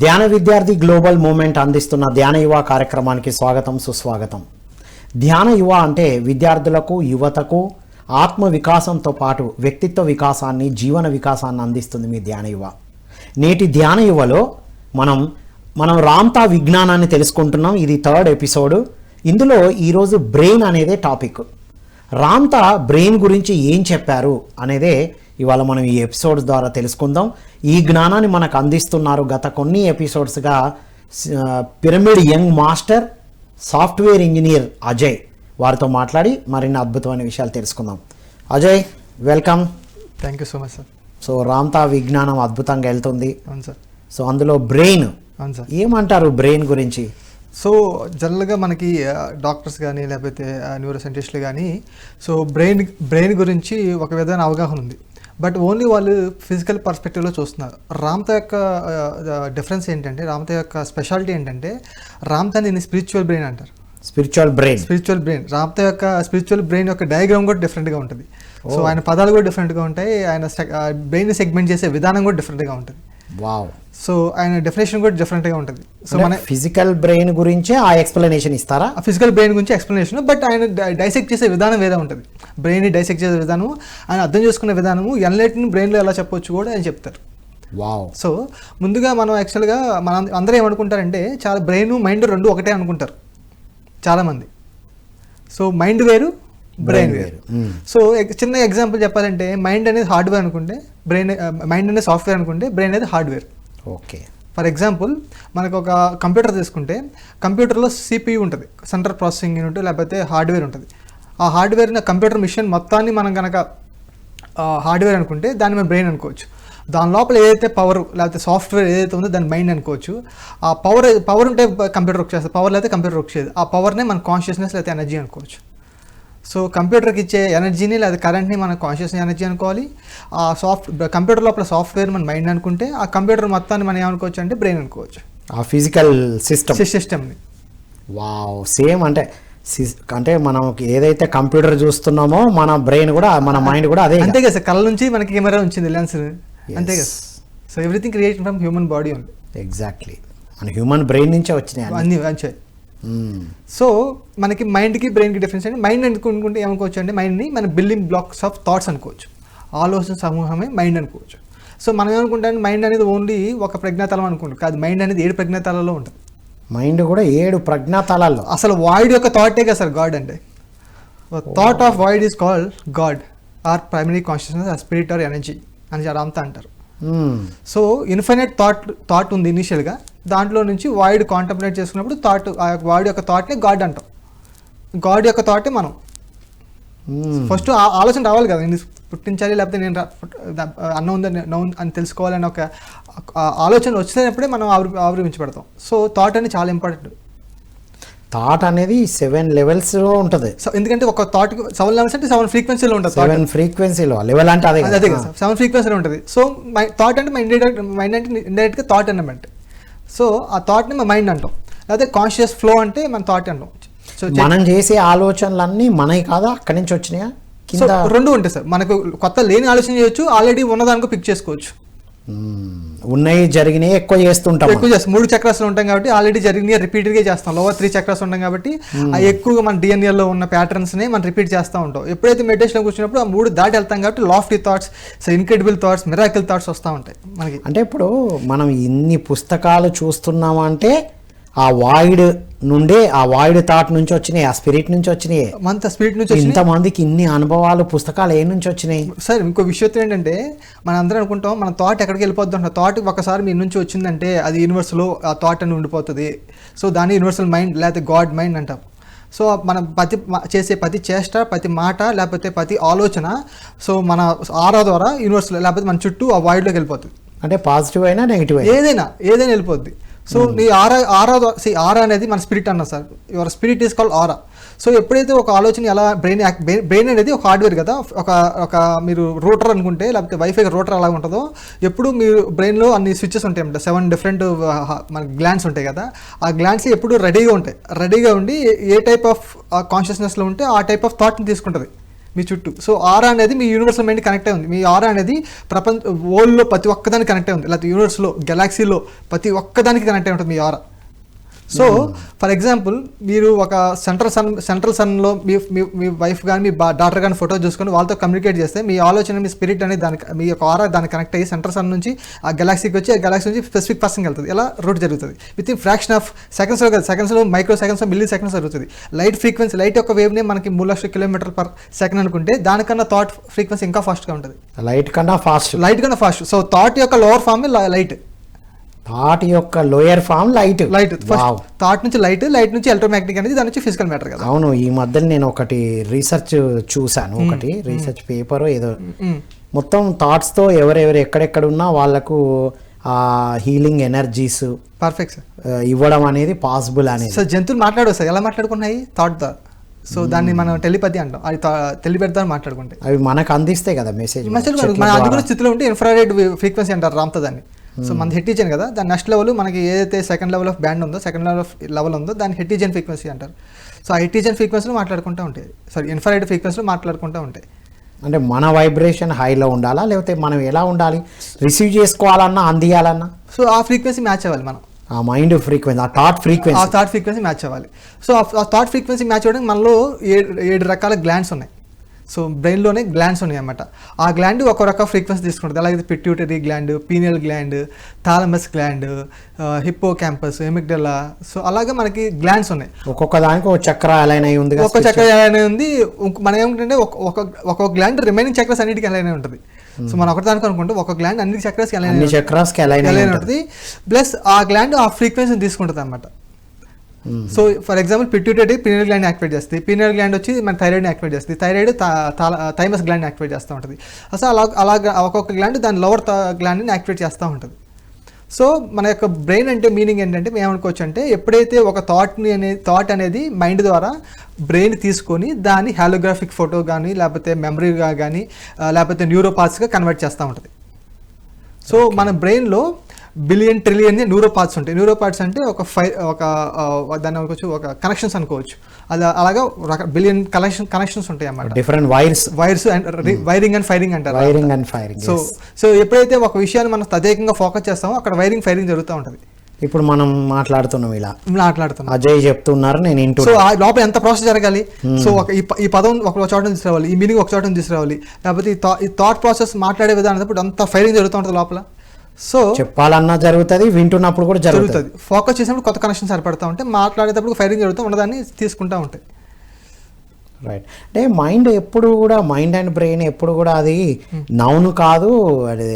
ధ్యాన విద్యార్థి global movement అందిస్తున్న ధ్యాన యువ కార్యక్రమానికి స్వాగతం సుస్వాగతం. ధ్యాన యువ అంటే విద్యార్థులకు యువతకు ఆత్మ వికాసంతో పాటు వ్యక్తిత్వ వికాసాన్ని జీవన వికాసాన్ని అందిస్తుంది మీ ధ్యాన యువ. నేటి ధ్యాన యువలో మనం రామ్తా విజ్ఞానాన్ని తెలుసుకుంటున్నాం. ఇది 3rd ఎపిసోడ్. ఇందులో ఈరోజు బ్రెయిన్ అనేదే టాపిక్. రామ్తా బ్రెయిన్ గురించి ఏం చెప్పారు అనేదే ఇవాళ మనం ఈ ఎపిసోడ్స్ ద్వారా తెలుసుకుందాం. ఈ జ్ఞానాన్ని మనకు అందిస్తున్నారు గత కొన్ని ఎపిసోడ్స్గా pyramid young master software engineer Ajay. వారితో మాట్లాడి మరిన్ని అద్భుతమైన విషయాలు తెలుసుకుందాం. Ajay, welcome. Thank you so much sir. So రామ్తా విజ్ఞానం అద్భుతంగా వెళ్తుంది. అవును సార్. సో అందులో బ్రెయిన్, అవును సార్, ఏమంటారు బ్రెయిన్ గురించి? సో జనరల్గా మనకి డాక్టర్స్ కానీ లేకపోతే న్యూరో సైంటిస్టులు కానీ సో బ్రెయిన్ గురించి ఒక విధమైన అవగాహన ఉంది. బట్ ఓన్లీ వాళ్ళు ఫిజికల్ పర్స్పెక్టివ్లో చూస్తున్నారు. రామ్తా యొక్క డిఫరెన్స్ ఏంటంటే, రామ్తా యొక్క స్పెషాలిటీ ఏంటంటే, రామ్తాని స్పిరిచువల్ బ్రెయిన్ అంటారు. స్పిరిచువల్ బ్రెయిన్ రామ్తా యొక్క స్పిరిచువల్ బ్రెయిన్ యొక్క డయాగ్రామ్ కూడా డిఫరెంట్గా ఉంటుంది. సో ఆయన పదాలు కూడా డిఫరెంట్గా ఉంటాయి. ఆయన బ్రెయిన్ సెగ్మెంట్ చేసే విధానం కూడా డిఫరెంట్గా ఉంటుంది. వావ్. సో ఆయన డెఫినేషన్ కూడా డిఫరెంట్గా ఉంటుంది. సో మన ఫిజికల్ బ్రెయిన్ గురించే ఆ ఎక్స్ప్లెనేషన్ ఇస్తారా? ఫిజికల్ బ్రెయిన్ గురించి ఎక్స్ప్లెనేషన్, బట్ ఆయన డైసెక్ట్ చేసే విధానం వేరే ఉంటుంది. బ్రెయిన్ని డైసెక్ట్ చేసే విధానం, ఆయన అర్థం చేసుకునే విధానము, ఎన్లైట్ని బ్రెయిన్లో ఎలా చెప్పొచ్చు కూడా ఆయన చెప్తారు. వావ్. సో ముందుగా మనం యాక్చువల్గా అందరూ ఏమనుకుంటారంటే, చాలా బ్రెయిన్ మైండ్ రెండు ఒకటే అనుకుంటారు చాలామంది. సో మైండ్ వేరు, బ్రెయిన్ వేరు. సో చిన్న ఎగ్జాంపుల్ చెప్పాలంటే, మైండ్ అనేది హార్డ్వేర్ అనుకుంటే మైండ్ అనేది సాఫ్ట్వేర్ అనుకుంటే బ్రెయిన్ అనేది హార్డ్వేర్. ఓకే. ఫర్ ఎగ్జాంపుల్ మనకు ఒక కంప్యూటర్ తీసుకుంటే, కంప్యూటర్లో CPU ఉంటుంది, సెంట్రల్ ప్రాసెసింగ్ యూనిట్, లేకపోతే హార్డ్వేర్ ఉంటుంది. ఆ హార్డ్వేర్ కంప్యూటర్ మిషన్ మొత్తాన్ని మనం కనుక హార్డ్వేర్ అనుకుంటే దాన్ని మనం బ్రెయిన్ అనుకోవచ్చు. దాని లోపల ఏదైతే పవర్ లేకపోతే సాఫ్ట్వేర్ ఏదైతే ఉందో దాన్ని మైండ్ అనుకోవచ్చు. ఆ పవర్ ఉంటే కంప్యూటర్ వర్క్ చేస్తుంది, పవర్ లేకపోతే కంప్యూటర్ వర్క్ చేయదు. ఆ పవర్నే మన కాన్షియస్నెస్ లేకపోతే ఎనర్జీ అనుకోవచ్చు. సో కంప్యూటర్కి ఇచ్చే ఎనర్జీని లేదా కరెంట్ని మనం కాన్షియస్ ఎనర్జీ అనుకోవాలి. ఆ కంప్యూటర్ లోపల సాఫ్ట్వేర్ మన మైండ్ అనుకుంటే, ఆ కంప్యూటర్ మొత్తాన్ని మనం ఏమనుకోవచ్చు అంటే బ్రెయిన్ అనుకోవచ్చు, ఆ ఫిజికల్ సిస్టమ్ని. వావ్. సేమ్ అంటే మనం ఏదైతే కంప్యూటర్ చూస్తున్నామో మన బ్రెయిన్ కూడా, మన మైండ్ కూడా అదే. అంతే కదా సార్, కళ్ళ నుంచి మనకి కెమెరా వచ్చింది, లెన్స్, అంతే కదా. So everything created from human body only. Exactly, మన హ్యూమన్ బ్రెయిన్ నుంచే వచ్చినాయి అన్ని వచ్చాయి. సో మనకి మైండ్కి బ్రెయిన్కి డిఫరెన్స్ అంటే, మైండ్ అనుకుంటే ఏమనుకోవచ్చు అంటే, మైండ్ని మన బిల్డింగ్ బ్లాక్స్ ఆఫ్ థాట్స్ అనుకోవచ్చు, ఆలోచన సమూహమే మైండ్ అనుకోవచ్చు. సో మనం ఏమనుకుంటాం, మైండ్ అనేది ఓన్లీ ఒక ప్రజ్ఞాతలం అనుకుంటాం. కాదు, మైండ్ అనేది 7 ప్రజ్ఞాతలలో ఉంటుంది. మైండ్ కూడా 7 ప్రజ్ఞాతలాల్లో. అసలు వాయిడ్ యొక్క థాటే కదా సార్ గాడ్ అంటే. Thought of void is called god or primary consciousness or spirit or energy అని రామ్తా అంటారు. సో ఇన్ఫైనైట్ థాట్ ఉంది ఇనిషియల్గా, దాంట్లో నుంచి వాయిడ్ కాంటంప్లేట్ చేసుకున్నప్పుడు వాయిడ్ యొక్క థాట్ని గాడ్ అంటాం. గాడ్ యొక్క థాటే మనం. ఫస్ట్ ఆలోచన రావాలి కదా, నేను పుట్టించాలి లేకపోతే నేను అన్నం ఉందని అని తెలుసుకోవాలని ఒక ఆలోచన వచ్చినప్పుడే మనం ఆవిర్వించబడతాం. సో థాట్ అనేది చాలా ఇంపార్టెంట్. థాట్ అనేది 7 లెవెల్స్లో ఉంటుంది. సో ఎందుకంటే ఒక థాట్కి 7 లెవెల్స్ అంటే 7 ఫ్రీక్వెన్సీలో ఉంటుంది. 7 ఫ్రీక్వెన్సీలో లెవెల్ అంటే అదే కదా, 7 ఫ్రీక్వెన్సీలో ఉంటుంది. సో థాట్ అంటే మైండ్ అంటే ఇండైరెక్ట్గా థాట్ అన్నమాట. సో ఆ థాట్ని మన మైండ్ అంటాం, లేకపోతే కాన్షియస్ ఫ్లో అంటే మన థాట్ అంటాం. సో మనం చేసే ఆలోచనలన్నీ మనవి కాదా, అక్కడి నుంచి వచ్చినాయా? సో రెండు ఉంటాయి సార్. మనకు కొత్త లేని ఆలోచన చేయొచ్చు, ఆల్రెడీ ఉన్నదానికి పిక్ చేసుకోవచ్చు. ఉన్నాయి జరిగినాయి ఎక్కువ చేస్తాం. 3 చక్రాలు ఉంటాం కాబట్టి ఆల్రెడీ జరిగినాయి రిపీటెడ్గా చేస్తాం. లోవర్ 3 చక్రాస్ ఉంటాం కాబట్టి అవి ఎక్కువగా మన డిఎన్ఏలో ఉన్న ప్యాటర్న్స్ని మనం రిపీట్ చేస్తూ ఉంటాం. ఎప్పుడైతే మెడిటేషన్లో కూర్చున్నప్పుడు ఆ 3 దాటి వెళ్తాం కాబట్టి lofty thoughts, incredible thoughts, miracle thoughts వస్తూ ఉంటాయి మనకి. అంటే ఇప్పుడు మనం ఇన్ని పుస్తకాలు చూస్తున్నామంటే ఆ వాయిడ్ నుండే, ఆ వాయిడ్ థాట్ నుంచి వచ్చినాయి, ఆ స్పిరిట్ నుంచి వచ్చినాయి. మన స్పిరిట్ నుంచి ఇంతమందికి ఇన్ని అనుభవాలు, పుస్తకాలు ఏ నుంచి వచ్చినాయి సార్? ఇంకో విషయం ఏంటంటే, మనం అందరం అనుకుంటాం మన థాట్ ఎక్కడికి వెళ్ళిపోద్ది అంటాం. థాట్ ఒకసారి మీ నుంచి వచ్చిందంటే అది యూనివర్స్లో ఆ థాట్ అని ఉండిపోతుంది. సో దాన్ని యూనివర్సల్ మైండ్ లేకపోతే గాడ్ మైండ్ అంటాం. సో మనం చేసే ప్రతి చేష్ట, ప్రతి మాట, లేకపోతే ప్రతి ఆలోచన సో మన ఆరా ద్వారా యూనివర్స్లో లేకపోతే మన చుట్టూ ఆ వాయిడ్లోకి వెళ్ళిపోతుంది. అంటే పాజిటివ్ అయినా నెగిటివ్ ఏదైనా వెళ్ళిపోద్ది. సో నీ ఆరా అనేది మన స్పిరిట్ అన్నా sir. Your spirit is called aura. So ఎప్పుడైతే ఒక ఆలోచన ఎలా బ్రెయిన్ అనేది ఒక హార్డ్వేర్ కదా, ఒక మీరు రూటర్ అనుకుంటే లేకపోతే వైఫై రూటర్ అలా ఉంటుందో, ఎప్పుడు మీరు బ్రెయిన్లో అన్ని స్విచ్చెస్ ఉంటాయి అన్నమాట. 7 డిఫరెంట్ మన గ్లాండ్స్ ఉంటాయి కదా, ఆ గ్లాండ్స్ ఎప్పుడు రెడీగా ఉండి ఏ టైప్ ఆఫ్ కాన్షియస్నెస్లో ఉంటే ఆ టైప్ ఆఫ్ థాట్ని తీసుకుంటుంది మీ చుట్టూ. సో ఆరా అనేది మీ యూనివర్సల్ మైండ్ కనెక్ట్ అయి ఉంది. మీ ఆరా అనేది వరల్డ్లో ప్రతి ఒక్కదానికి కనెక్ట్ అయి ఉంది, లేకపోతే యూనివర్స్లో గెలాక్సీలో ప్రతి ఒక్కదానికి కనెక్ట్ అయి ఉంటుంది మీ ఆరా. సో ఫర్ ఎగ్జాంపుల్ మీరు ఒక సెంట్రల్ సన్లో మీ వైఫ్ కానీ మీ డాటర్ కానీ ఫోటో చూసుకొని వాళ్ళతో కమ్యూనికేట్ చేస్తే మీ ఆలోచన, మీ స్పిరిట్ అనేది దానికి, మీ యొక్క ఆరా దానికి కనెక్ట్ అయ్యి సెంట్రల్ సన్ నుంచి ఆ గెలాక్సీకి వచ్చి, ఆ గెలాక్సీ నుంచి స్పెసిఫిక్ పర్సన్కి వెళ్తుంది. ఇలా రూట్ జరుగుతుంది విత్ ఇన్ ఫ్రాక్షన్ ఆఫ్ సెకండ్స్లో కదా, సెకండ్స్లో మైక్రో సెకండ్స్లో మిల్లీ సెకండ్స్ జరుగుతుంది. లైట్ ఫ్రీక్వెన్సీ, లైట్ యొక్క వేవ్నే మనకి 3,00,000 km/s అనుకుంటే దానికన్నా థాట్ ఫ్రీక్వెన్సీ ఇంకా ఫాస్ట్గా ఉంటుంది. లైట్ కన్నా ఫాస్ట్. సో థాట్ యొక్క లోవర్ ఫామ్ లైట్, థాట్ యొక్క lower form light. First thought నుంచి లైట్ నుంచి ఎలక్ట్రోమాగ్నెటిక్ అనేది, దాని నుంచి ఫిజికల్ మ్యాటర్ కదా. అవును, ఈ మధ్య నేను ఒకటి రీసెర్చ్ చూసాను, ఒకటి రీసెర్చ్ పేపర్ ఏదో, మొత్తం థాట్స్ తో ఎవరెవరు ఎక్కడెక్కడ ఉన్నా వాళ్ళకు ఆ హీలింగ్ ఎనర్జీస్ పర్ఫెక్ట్ ఇవ్వడం అనేది పాసిబుల్ అనేది. సో జంతువులు మాట్లాడవు సార్, ఎలా మాట్లాడుకున్నాయి? థాట్ తో. సో దాన్ని మనం టెలిపతి అంటాం, అది టెలిపెడతా మాట్లాడుకుంటే అవి మనకు అందిస్తాయి కదా మెసేజ్. మన అనుకున్న స్థితిలో ఉంటే ఇన్ఫ్రారెడ్ ఫ్రీక్వెన్సీ అంటారు, రామ్తో దాన్ని. సో మన హెట్టిజన్ కదా, దాని నెక్స్ట్ లెవెల్ మనకి ఏదైతే సెకండ్ లెవెల్ ఆఫ్ బ్యాండ్ ఉందో, సెకండ్ లెవెల్ ఉందో దాన్ని హెట్టిజన్ ఫ్రీక్వెన్సీ అంటారు. సో ఆ హెట్టిజన్ ఫ్రీక్వెన్సీలో మాట్లాడుకుంటూ ఉంటాయి, సారీ ఇన్ఫ్రారెడ్ ఫ్రీక్వెన్సీలో మాట్లాడుకుంటూ ఉంటాయి. అంటే మన వైబ్రేషన్ హైలో ఉండాలా, లేకపోతే మనం ఎలా ఉండాలి, రిసీవ్ చేసుకోవాలన్నా అందియాలన్నా? సో ఆ ఫ్రీక్వెన్సీ మ్యాచ్ అవ్వాలి మనం, ఆ మైండ్ ఫ్రీక్వెన్సీ, ఆ థాట్ ఫ్రీక్వెన్సీ మ్యాచ్ అవ్వాలి. సో ఆ థాట్ ఫ్రీక్వెన్సీ మ్యాచ్ అవ్వడానికి మనలో 7 రకాల గ్లాండ్స్ ఉన్నాయి. సో బ్రెయిన్లోనే గ్లాండ్స్ ఉన్నాయి అన్నమాట. ఆ గ్లాండ్ ఒక రకం ఫ్రీక్వెన్సీ తీసుకుంటుంది. అలాగే pituitary gland, pineal gland, thalamus gland, hippocampus, amygdala. So అలాగే మనకి గ్లాండ్స్ ఉన్నాయి. ఒక్కొక్క దానికి ఒక చక్ర అలైన్ అయి ఉంది, ఒక్కొక్క చక్ర అలైన్ అయి ఉంది. మనం ఏమిటంటే ఒక్కొక్క గ్లాండ్ రిమైనింగ్ చక్రస్ అన్నిటికీ అలైన్ అయి ఉంటుంది. సో మనం ఒకదానికి అనుకుంటే ఒక గ్లాండ్ అన్ని చక్రస్కి అలైన్ ఉంటుంది. ప్లస్ ఆ గ్లాండ్ ఆ ఫ్రీక్వెన్సీని తీసుకుంటుంది అన్నమాట. So for example pituitary pineal gland activate చేస్తుంది, పీనియల్ గ్లాండ్ వచ్చి మన థైరాయిడ్ని యాక్టివేట్ చేస్తుంది, థైరాయిడ్ థైమస్ గ్లాండ్ యాక్టివేట్ చేస్తూ ఉంటుంది. అసలు అలాగా ఒక్కొక్క గ్లాండ్ దాని లోవర్ గ్లాండ్ని యాక్టివేట్ చేస్తూ ఉంటుంది. సో మన యొక్క బ్రెయిన్ అంటే మీనింగ్ ఏంటంటే మేము ఏమనుకోవచ్చు అంటే, ఎప్పుడైతే ఒక థాట్ అనేది మైండ్ ద్వారా బ్రెయిన్ తీసుకొని దాన్ని హాలోగ్రాఫిక్ ఫోటో కానీ, లేకపోతే మెమరీగా కానీ, లేకపోతే న్యూరోపాత్స్గా కన్వర్ట్ చేస్తూ ఉంటుంది. సో మన బ్రెయిన్లో బిలియన్ ట్రిలియన్ న్యూరోపార్ట్స్ ఉంటాయి. న్యూరోపార్ట్స్ అంటే దాన్ని అనుకోవచ్చు ఒక కనెక్షన్స్ అనుకోవచ్చు. అలాగా బిలియన్ కనెక్షన్స్ ఉంటాయి అన్నమాట. Different wires and wiring and firing అంటారు. సో ఎప్పుడైతే ఒక విషయాన్ని మనం తదేకంగా ఫోకస్ చేస్తామో అక్కడ ఫైరింగ్ జరుగుతూ ఉంటుంది. ఇప్పుడు మనం మాట్లాడుతున్నాం, అజయ్ చెప్తున్నారు, నేను సో లోపల ఎంత ప్రాసెస్ జరగాలి. సో ఈ పదం ఒక చోట తీసుకురావాలి, ఈ మీనింగ్ ఒక చోట తీసుకురావాలి, లేకపోతే ఈ థాట్ ప్రాసెస్ మాట్లాడే విధానం అంత ఫైరింగ్ జరుగుతూ ఉంటుంది లోపల. సో చెప్పాలన్నా జరుగుతుంది, వింటున్నప్పుడు కూడా జరుగుతుంది. ఫోకస్ చేసినప్పుడు కొత్త కనెక్షన్స్ ఏర్పడతా ఉంటాయి, మాట్లాడేటప్పుడు ఫైరింగ్ జరుగుతూ ఉన్నదాన్ని తీసుకుంటూ ఉంటాయి. రైట్. అంటే మైండ్ అండ్ బ్రెయిన్ ఎప్పుడు కూడా అది నౌను కాదు, అది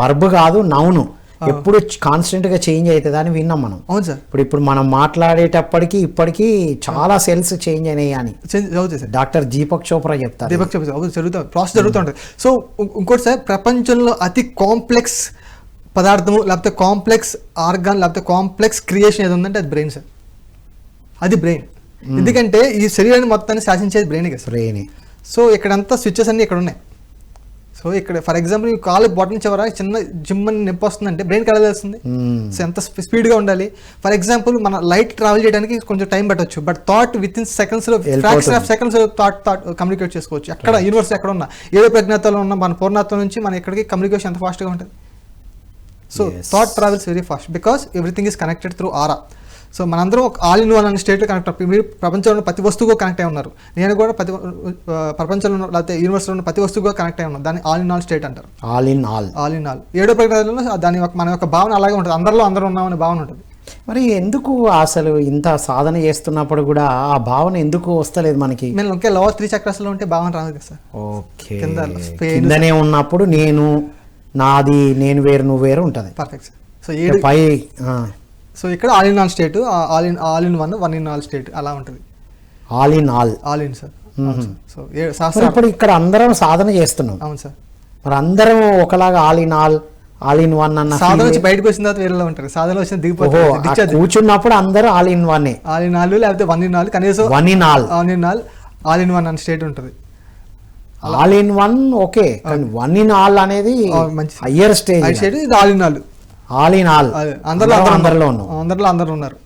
వర్బ్ కాదు, నౌను ఎప్పుడు కాన్స్టెంట్ గా చేంజ్ అవుతుంది అని విన్నాం మనం. అవును సార్. ఇప్పుడు మనం మాట్లాడేటప్పటికి ఇప్పటికీ చాలా సెల్స్ చేంజ్ అయినాయి అని డాక్టర్ దీపక్ చోప్రా చెప్తారు. ప్రాసెస్ జరుగుతూ ఉంటుంది. సో ఇంకోటి సార్, ప్రపంచంలో అతి కాంప్లెక్స్ పదార్థము, లేకపోతే కాంప్లెక్స్ ఆర్గాన్, లేకపోతే కాంప్లెక్స్ క్రియేషన్ ఏది ఉందంటే అది బ్రెయిన్ సార్. అది బ్రెయిన్. ఎందుకంటే ఈ శరీరాన్ని మొత్తాన్ని శాసించేది బ్రెయిన్ కదా సార్. సో ఇక్కడంతా స్విచ్చెస్ అన్ని ఇక్కడ ఉన్నాయి. సో ఇక్కడ ఫర్ ఎగ్జాంపుల్ ఈ కాలు బొటన్ చివర చిన్న జిమ్ అని నొప్పి వస్తుందంటే బ్రెయిన్కి ఎలా తెలుస్తుంది? సో ఎంత స్పీడ్గా ఉండాలి. ఫర్ ఎగ్జాంపుల్ మన లైట్ ట్రావెల్ చేయడానికి కొంచెం టైం పట్టవచ్చు, బట్ థాట్ విత్ ఇన్ సెకండ్స్లో, fraction of seconds thought communicate చేసుకోవచ్చు. ఎక్కడ యూనివర్స్ ఎక్కడ ఉన్నా, ఏదో ప్రజ్ఞాతలో ఉన్న మన పూర్ణత్వం నుంచి మన ఇక్కడికి కమ్యూనికేషన్ ఎంత ఫాస్ట్గా ఉంటుంది. So thought travels very fast because everything is connected through aura. So మనందరం ఒక ఆల్ ఇన్ వన్ అనే స్టేట్లో కనెక్ట్ అయ్యి, మీరు ప్రపంచంలో ప్రతి వస్తువుగా కనెక్ట్ అయి ఉన్నారు. నేను కూడా ప్రపంచంలో లేకపోతే యూనివర్స్లో ఉన్న ప్రతి వస్తువుగా కనెక్ట్ అయి ఉన్నాను. దాన్ని ఆల్ ఇన్ ఆల్ స్టేట్ అంటారు. All in all. ఏడో ప్రజ్ఞాతలో దాని మన యొక్క భావన అలాగే ఉంటుంది, అందరూ ఉన్నామనే భావన ఉంటుంది. మరి ఎందుకు అసలు ఇంత సాధన చేస్తున్నప్పుడు కూడా ఆ భావన ఎందుకు వస్తలేదు మనకి? మేము ఇంకా లోవర్ 3 చక్రాస్లో ఉంటే భావన రాదు కదా సార్. ఓకే, కిందనే ఉన్నప్పుడు నాది, నేను వేరు, నువ్వు వేరు ఉంటుంది. Perfect sir. సో పై సో ఇక్కడ all in all state, all in one in all state అలా ఉంటుంది. All in sir. సో ఇప్పుడు ఇక్కడ అందరం సాధన చేస్తున్నాం. అవును సార్. మరి అందరం ఒకలాగా ఆల్ ఇన్ వన్ అన్న సాధన వచ్చి బయటకు వచ్చిన తర్వాత వేరేలా ఉంటారు. సాధన వచ్చిన దిగిపోతుంది, కూర్చున్నప్పుడు అందరూ ఆల్ ఇన్ వన్, లేకపోతే 1 in all, కనీసం 1 in all, all in one అన్న స్టేట్ ఉంటుంది. ఆల్ ఇన్ వన్ ఓకే, కానీ 1 in all అనేది హయ్యర్ స్టేజ్. ఇది ఆల్ ఇన్ ఆల్ అందరిలో ఉన్నారు.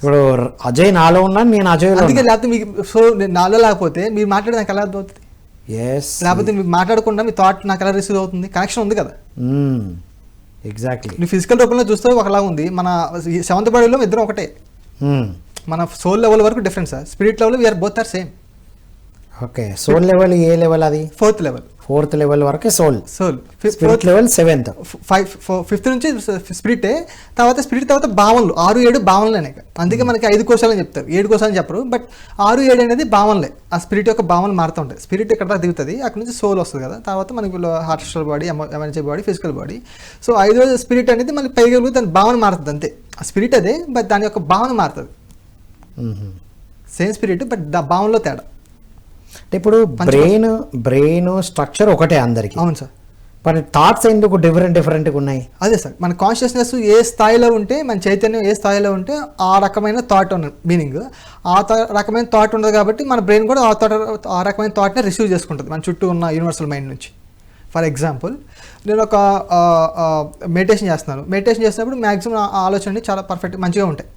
ఇప్పుడు అజయ్ నాలో ఉన్నా నేను అజయ్ అందుకే లేకపోతే మీకు సో నేను నాలో లేకపోతే మీరు మాట్లాడే నాకు ఎలా అవుతుంది, లేకపోతే మీరు మాట్లాడకుండా మీ థాట్ నాకు ఎలా రిసీవ్ అవుతుంది, కనెక్షన్ ఉంది కదా. ఎగ్జాక్ట్లీ. నువ్వు ఫిజికల్ రూపంలో చూస్తే ఒకలా ఉంది, మన 7th బాడీలో ఇద్దరం ఒకటే, మన సోల్ లెవెల్ వరకు difference, spirit level we are both are same. Okay, soul level ఏ లెవెల్ అది? 4th లెవెల్ వరకే soul. Fourth level 7th. 5th నుంచి స్పిరిటే, తర్వాత స్పిరిట్ తర్వాత భావనలు 6-7 భావనలేనే. అందుకే మనకి 5 కోశాలని చెప్తారు, 7 కోశాలని చెప్పరు. బట్ 6-7 అనేది భావనలే. ఆ స్పిరిట్ యొక్క భావనలు మారుతూ ఉంటాయి. స్పిరిట్ ఎక్కడ దాకా దిగుతుంది, అక్కడ నుంచి సోల్ వస్తుంది కదా. తర్వాత మనకి హార్టిస్టల్ body, ఎమర్జీ body, physical body. So 5వ స్పిరిట్ అనేది మళ్ళీ పైగా దాని భావన మారుతుంది అంతే. ఆ స్పిరిట్ అదే, బట్ దాని యొక్క భావన మారుతుంది. సేమ్ స్పిరిట్ బట్ భావనలో తేడా. అంటే ఇప్పుడు బ్రెయిన్ స్ట్రక్చర్ ఒకటే అందరికి. అవును సార్. మరి థాట్స్ ఎందుకు డిఫరెంట్గా ఉన్నాయి? అదే సార్, మన కాన్షియస్నెస్ ఏ స్థాయిలో ఉంటే, మన చైతన్యం ఏ స్థాయిలో ఉంటే ఆ రకమైన థాట్ ఉన్న మీనింగ్, ఆ రకమైన థాట్ ఉండదు కాబట్టి మన బ్రెయిన్ కూడా ఆ రకమైన థాట్ని రిసీవ్ చేసుకుంటుంది మన చుట్టూ ఉన్న యూనివర్సల్ మైండ్ నుంచి. ఫర్ ఎగ్జాంపుల్, నేను ఒక మెడిటేషన్ చేస్తున్నాను. మెడిటేషన్ చేసినప్పుడు మ్యాక్సిమం ఆలోచనలు చాలా పర్ఫెక్ట్ మంచిగా ఉంటాయి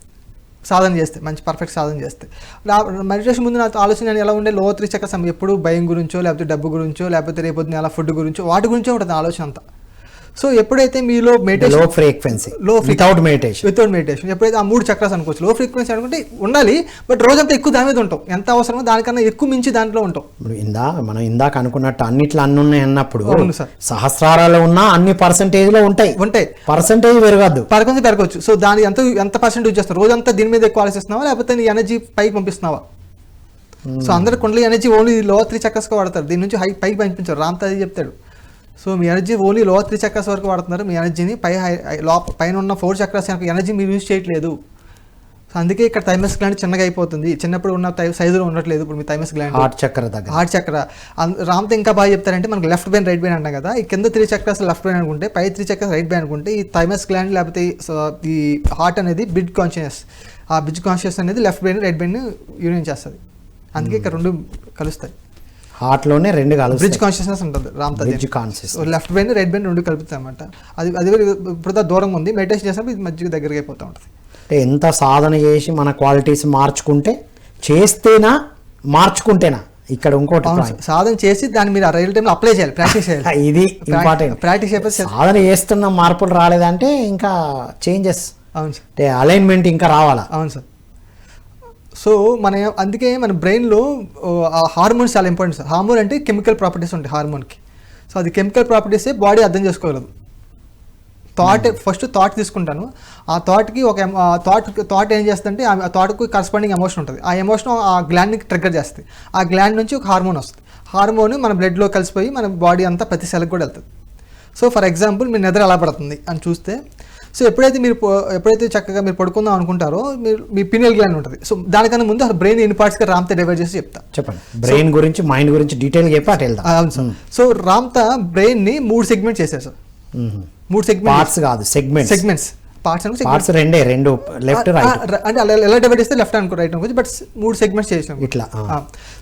సాధన చేస్తే, మంచి పర్ఫెక్ట్ సాధన చేస్తే. మెడిటేషన్ ముందు నాకు ఆలోచన నేను ఎలా ఉండే లో 3 చక్రాస్ ఎప్పుడు భయం గురించో, లేకపోతే డబ్బు గురించో, లేకపోతే రేపొద్దున ఎలా ఫుడ్ గురించో, వాటి గురించో ఉంటుంది ఆలోచన అంతా. సో ఎప్పుడైతే మీలో మెడిటేషన్ వితౌట్ మెడిటేషన్ ఎప్పుడైతే ఆ 3 చక్రాస్ అనుకోవచ్చు, లో ఫ్రీక్వెన్సీ అనుకుంటే ఉండాలి, బట్ రోజంతా ఎక్కువ దాని మీద ఉంటాం, ఎంత అవసరమో దానికన్నా ఎక్కువ మించి దాంట్లో ఉంటాం. మనం ఇందాక అనుకున్నట్టు అన్నిట్లో అన్ని ఉన్నాయి అన్నప్పుడు సహస్రారాలు ఉన్నా అన్ని పర్సెంటేజ్ లో ఉంటాయి, పర్సెంటేజ్ పెరగద్దు, పెరగవచ్చు. సో దాని ఎంత పర్సెంటేజ్ చేస్తావు, రోజంతా దీని మీద ఎక్కువ ఆలోచిస్తున్నావా, లేకపోతే నీ ఎనర్జీ పైకి పంపిస్తున్నావా? సో అందరు కుండలి ఎనర్జీ ఓన్లీ లో 3 చక్రాస్గా వాడతారు, దీని నుంచి పైకి పంపించారు. రామ్తాజీ చెప్తాడు, సో మీ ఎనర్జీ ఓన్లీ లో 3 చక్రాస్ వరకు వాడుతున్నారు, మీ ఎనర్జీని పైన ఉన్న 4 చక్రాస్ ఎనర్జీ మీరు యూజ్ చేయట్లేదు. సో అందుకే ఇక్కడ థైమస్ గ్లాండ్ చిన్నగా అయిపోతుంది, చిన్నప్పుడు ఉన్న సైజులో ఉండట్లేదు ఇప్పుడు మీ థైమస్ గ్లాండ్. హార్ట్ చక్ర రామ్తో ఇంకా బాగా చెప్తారంటే, మనకు లెఫ్ట్ బ్రెయిన్ రైట్ బ్రెయిన్ అంటాం కదా, ఈ కింద 3 చక్రాస్ లెఫ్ట్ బ్రెయిన్ అనుకుంటే, పై 3 చక్రాస్ రైట్ బ్రెయిన్ అనుకుంటే, ఈ థైమస్ గ్లాండ్ లేకపోతే ఈ హార్ట్ అనేది బిడ్ కాన్షియస్, ఆ బిడ్ కాన్షియస్ అనేది left brain right brain union చేస్తుంది. అందుకే ఇక్కడ 2 కలుస్తాయి, హార్ట్ లోనే 2 కలుస్తాయి. బ్రిడ్జ్ కాన్షియస్నెస్ ఉంటుంది Ramtha, left brain right brain 2 కలుపుతాయి అన్నమాట. అది ఇప్పుడు దూరంగా ఉంది, మెడిటేషన్ చేసినప్పుడు ఇది మధ్యకి దగ్గరగా అయిపోతూ ఉంటుంది. అంటే ఎంత సాధన చేసి మన క్వాలిటీస్ చేస్తేనా మార్చుకుంటేనా? ఇక్కడ ఇంకోటి సాధన చేసి దాన్ని మీరు రియల్ టైంలో అప్లై చేయాలి, ప్రాక్టీస్ చేయాలి. ఇది ఇంపార్టెంట్. ప్రాక్టీస్ అయిపోతే సాధన చేస్తున్న మార్పులు రాలేదంటే ఇంకా చేంజెస్, అవును సార్, అంటే అలైన్మెంట్ ఇంకా రావాలా. అవును సార్. సో అందుకే మన బ్రెయిన్లో హార్మోన్స్ చాలా ఇంపార్టెంట్ సార్. హార్మోన్ అంటే కెమికల్ ప్రాపర్టీస్ ఉంటాయి హార్మోన్కి. సో అది కెమికల్ ప్రాపర్టీసే బాడీ అర్థం చేసుకోగలదు. ఫస్ట్ థాట్ తీసుకుంటాను, ఆ థాట్కి ఒక థాట్ ఏం చేస్తుందంటే ఆ థాట్కి కరస్పాండింగ్ ఎమోషన్ ఉంటుంది, ఆ ఎమోషన్ ఆ గ్లాండ్ని ట్రిగ్గర్ చేస్తుంది, ఆ గ్లాండ్ నుంచి ఒక హార్మోన్ వస్తుంది, హార్మోన్ మన బ్లడ్లో కలిసిపోయి మన బాడీ అంతా ప్రతి సెల్కి కూడా వెళ్తుంది. సో ఫర్ ఎగ్జాంపుల్ మీ నిద్ర ఎలా పడుతుంది అని చూస్తే, సో ఎప్పుడైతే చక్కగా మీరు పడుకుందాం అనుకుంటారో మీ పినియల్ గ్లాండ్ ఉంటుంది. సో దానికన్నా ముందు బ్రెయిన్ ఎన్ని పార్ట్స్గా రామ్తా డివైడ్ చేసి చెప్పండి. బ్రెయిన్ గురించి మైండ్ గురించి డీటెయిల్ చెప్పి అటు వెళ్దాం. అవును సార్. సో రామ్తా బ్రెయిన్ని 3 సెగ్మెంట్ చేశారు సార్. 3 సెగ్మెంట్ పార్ట్స్ కాదు, సెగ్మెంట్స్. పార్ట్స్ రెండు లెఫ్ట్ రైట్ అంటే ఎలా డివైడ్ చేస్తే లెఫ్ట్ అనుకో రైట్ అనుకోవచ్చు, బట్ 3 సెగ్మెంట్స్ చేసాం ఇట్లా.